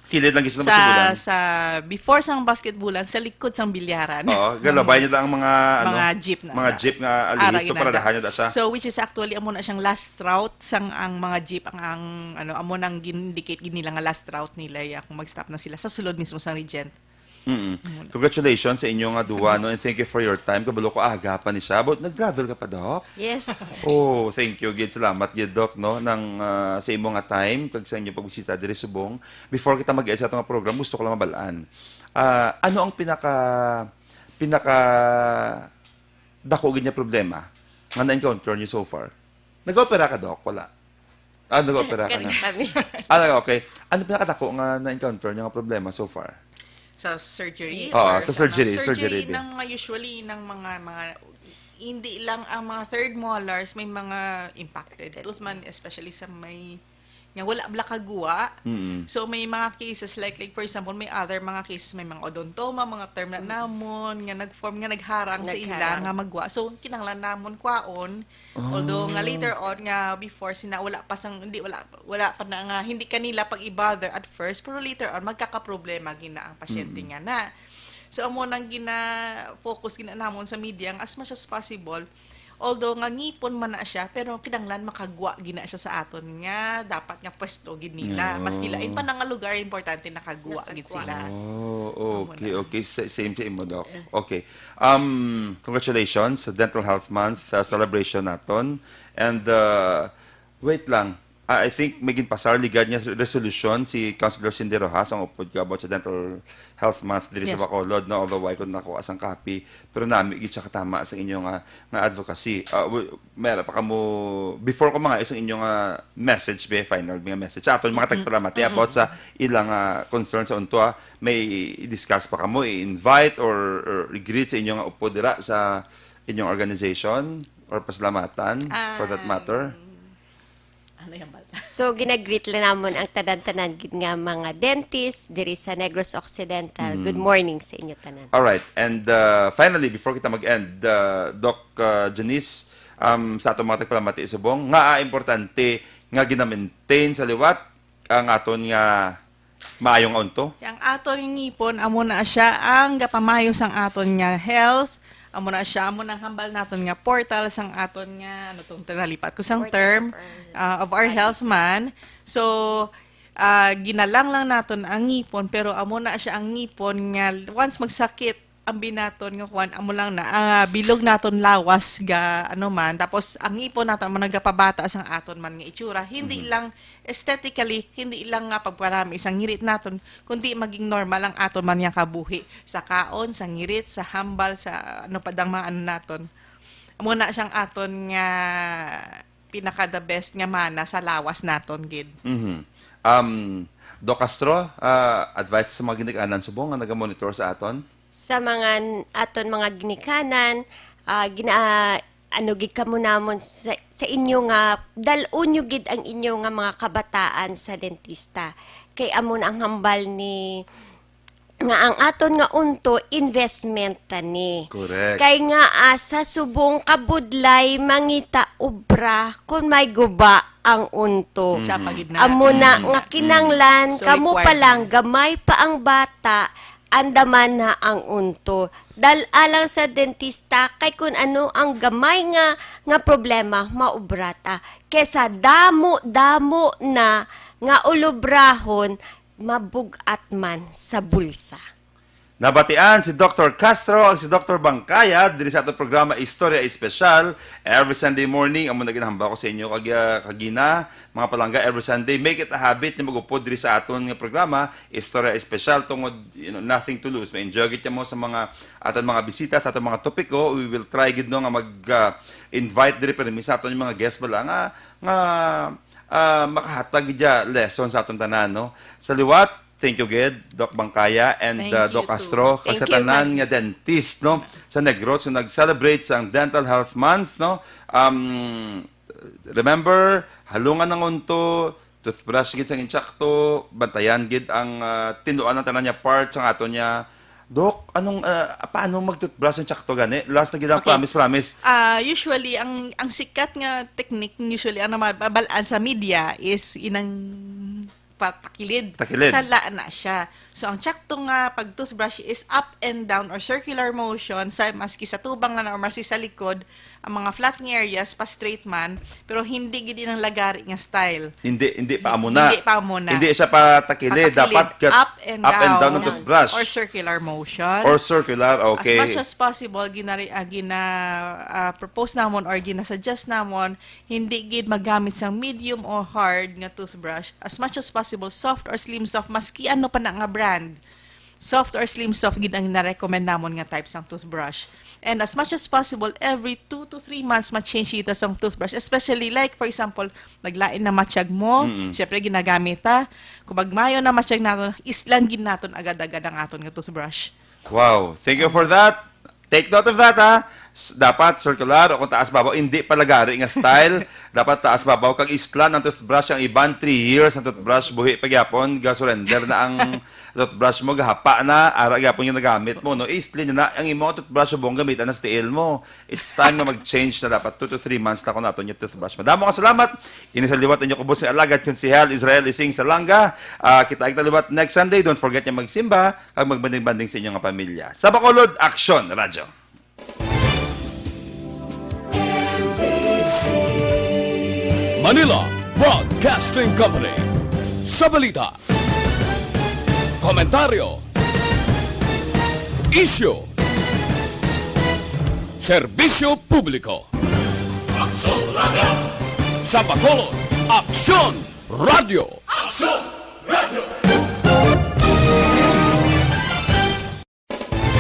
Speaker 3: Kilid lang gisa ng
Speaker 4: Sa
Speaker 3: basketballan.
Speaker 4: before sang basketballan, sa likod sang bilyaran.
Speaker 3: Oo, galabay niya lang ang mga
Speaker 4: Mga jeep na.
Speaker 3: mga jeep nga
Speaker 4: Ara,
Speaker 3: alis to
Speaker 4: ginada.
Speaker 3: paradahan niya da siya.
Speaker 4: So which is actually amo na siyang last route sang ang mga jeep ang amo nang gindicate nila nga last route nila kung mag-stop na sila sa sulod mismo sang Regent.
Speaker 3: Congratulations sa inyong duwa, no? And thank you for your time. Kabalo ko agapan ni siya. But nag-travel ka pa, Doc?
Speaker 5: Yes.
Speaker 3: Oh, thank you, Gid. Salamat, Gid, Doc, no? Sa imong nga time, kag sa inyong pagbisita diri Subong. Before kita mag-isa itong program, gusto ko lang mabalaan. Ano ang pinaka dako gid niya problema nga na-encounter niyo so far? Nag-opera ka, Doc? Wala. Nag-opera ka na.
Speaker 5: Kami.
Speaker 3: Okay. Ano pinaka-dako nga na-encounter niyo nga problema so far?
Speaker 4: Sa surgery?
Speaker 3: Oo,
Speaker 4: or
Speaker 3: sa surgery.
Speaker 4: Surgery
Speaker 3: din.
Speaker 4: ng usually ng mga hindi lang ang mga third molars may mga impacted. Those man especially sa may nga wala bla kagua. So may mga cases like for example may other mga cases may mga odontoma, mga term na namon nga nagform nga nagharang sa ila
Speaker 5: Nagharang.
Speaker 4: nga magwa. So kinahanglan namon kwaon. Although nga later on nga before sina wala pa pa na nga hindi kanila pag i-bother at first pero later on magkakaproblema gina ang pasyente nga na. So amo nang gina-focus gina namon sa media as much as possible. Although nga ngipon man na siya, pero kinanglan makagwa gina siya sa aton nga dapat nga pwesto gid nila. Mas kilain pa na nga lugar importante nakagwa gid sila.
Speaker 3: Oh, okay. Same to imo, Doc. Okay. Congratulations sa Dental Health Month celebration naton. And wait lang. I think may ginpasar ligad niya resolution si Councilor Cindy Rojas ang upod ka about sa Dental Health Month diri
Speaker 4: Yes.
Speaker 3: sa Bacolod, no? Although I could nako asang copy, pero nami gid siya katama sa inyong nga advocacy. Meron pa kamo before ko mga isang inyong message final mga message aton mga tagpalamati about sa ilang concerns sa unto may i-discuss pa kamo i-invite or i-greet sa inyong upod dira sa inyong organization or pasalamatan for that matter.
Speaker 4: Ano yan ba?
Speaker 5: So, ginagreet lang namon ang tanan-tanan gid nga mga dentist diri sa Negros Occidental. Good morning sa inyo tanan.
Speaker 3: All right. And finally, before kita mag-end, Doc Janice, sa atong mga tagpalamati Subong, nga importante nga gina-maintain sa liwat ang aton nga maayong unto.
Speaker 4: Yang aton yung ngipon, amo na siya ang gapamayo sang aton nga health, amo na siya, amo nang hambal naton nga portal sang aton nga, ano tong nalipat ko sang term, of our health man. So, ginalang lang naton ang ngipon, pero amo na siya ang ngipon nga, once magsakit, ang binaton nga kuan amo lang na bilog naton lawas ga ano man tapos ang ngipon naton man nagapabata sang aton man nga itsura hindi lang aesthetically hindi lang nga pagparami isang ngirit naton kundi maging normal ang aton man nga kabuhi sa kaon sa ngirit sa hambal sa ano padang mga ano naton amo na siyang aton nga pinaka the best nga mana sa lawas naton gid.
Speaker 3: Doc Castro, advice sa mga ginikanan Subong nga naga-monitor sa aton.
Speaker 5: Sa mga aton mga ginikanan, ano gid kamo namon sa inyo nga dalon nyo gid ang inyo nga mga kabataan sa dentista. kay amon ang hambal ni nga ang aton nga unto investment tani.
Speaker 3: Correct.
Speaker 5: Kay nga sa subong kabudlay mangita obra kun may guba ang unto.
Speaker 4: Sa pagidna.
Speaker 5: Amo na nga kinanglan
Speaker 4: So,
Speaker 5: kamo pa
Speaker 4: required
Speaker 5: lang gamay pa ang bata andaman na ang unto. Dal-alang sa dentista kay kun ano ang gamay nga problema maubrata. Kesa damo na nga ulobrahon mabugat man sa bulsa.
Speaker 3: Nabatian si Dr. Castro ang si Dr. Bangkaya diri sa atong programa Istorya Espesyal every Sunday morning. Amo na ginahamba ko sa inyo kagina mga palangga every Sunday. Make it a habit na magupod diri sa aton nga programa Istorya Espesyal tungod nothing to lose. Ma-enjoy gid mo sa mga aton mga bisita sa aton mga topiko. We will try gid no nga mag-invite diri permi sa aton mga guests bala nga makahatag dya lesson sa atong tanan, no? Sa liwat, thank you, Ged, Doc Bangkaya, and
Speaker 4: Thank you
Speaker 3: Doc
Speaker 4: too.
Speaker 3: Castro, kag
Speaker 5: Thank
Speaker 3: sa
Speaker 5: you,
Speaker 3: tanan
Speaker 5: Mike.
Speaker 3: nga dentist, no? Sa Negros, so nag-celebrate sa Dental Health Month, no? Remember, halungan ng unto, toothbrush gid sang insakto, bantayan gid ang tinuan ng tanan niya parts ang ato niya. Doc, paano mag-toothbrush ang insakto gani? Last na gid ang
Speaker 4: Okay.
Speaker 3: promise.
Speaker 4: Usually, ang sikat nga technique, usually, ang mabalaan sa media is inang patakilid.
Speaker 3: Takilid.
Speaker 4: Sala na siya. So, ang tsakto nga pag-toothbrush is up and down or circular motion, sa, maski sa tubang na or maski sa likod, ang mga flat nga areas, pa straight man, pero hindi gid ng lagari nga style.
Speaker 3: Hindi pa amo na.
Speaker 4: Hindi pa amo na.
Speaker 3: Hindi siya patakilid. Dapat
Speaker 4: up and down,
Speaker 3: ng toothbrush.
Speaker 4: or circular motion.
Speaker 3: Or circular, okay.
Speaker 4: As much as possible, propose namon or ginasuggest namon, hindi gid magamit sang medium or hard nga toothbrush. As much as possible, soft or slim soft, maski ano pa na nga brand. Soft or slim soft gid ang na-recommend namon nga types ng toothbrush. And as much as possible, every 2 to 3 months ma-change ita sang toothbrush. Especially like, for example, naglain na matsyag mo, syempre ginagamit ta. Kung magmayo na matsyag naton, islan gid naton agad-agad ang aton nga toothbrush.
Speaker 3: Wow. Thank you for that. Take note of that, ha. Dapat circular o kung taas babaw, hindi palagari nga style. Dapat taas babaw. Kag islan ang toothbrush, ang iban 3 years ang toothbrush, buhi pagyapon, ga-surrender na ang toothbrush mo, gahapa na, ara gyapon yung nagamit mo, no? Islan na ang imong toothbrush mo gamitan na steel mo. It's time na mag-change na dapat 2 to 3 months na ko naton yung toothbrush. Madamo ka salamat. Ini sa liwat ninyo kubos ni Alagad Konsehal Israel Ising Salanga. Kita ay taliwat next Sunday. Don't forget yung magsimba kag magbanding-banding sa inyong nga pamilya. Sa Bacolod, Action Radio.
Speaker 2: Manila Broadcasting Company. Sa balita, komentaryo, isyu, serbisyo publiko. Sa Bacolod, Aksyon Radio.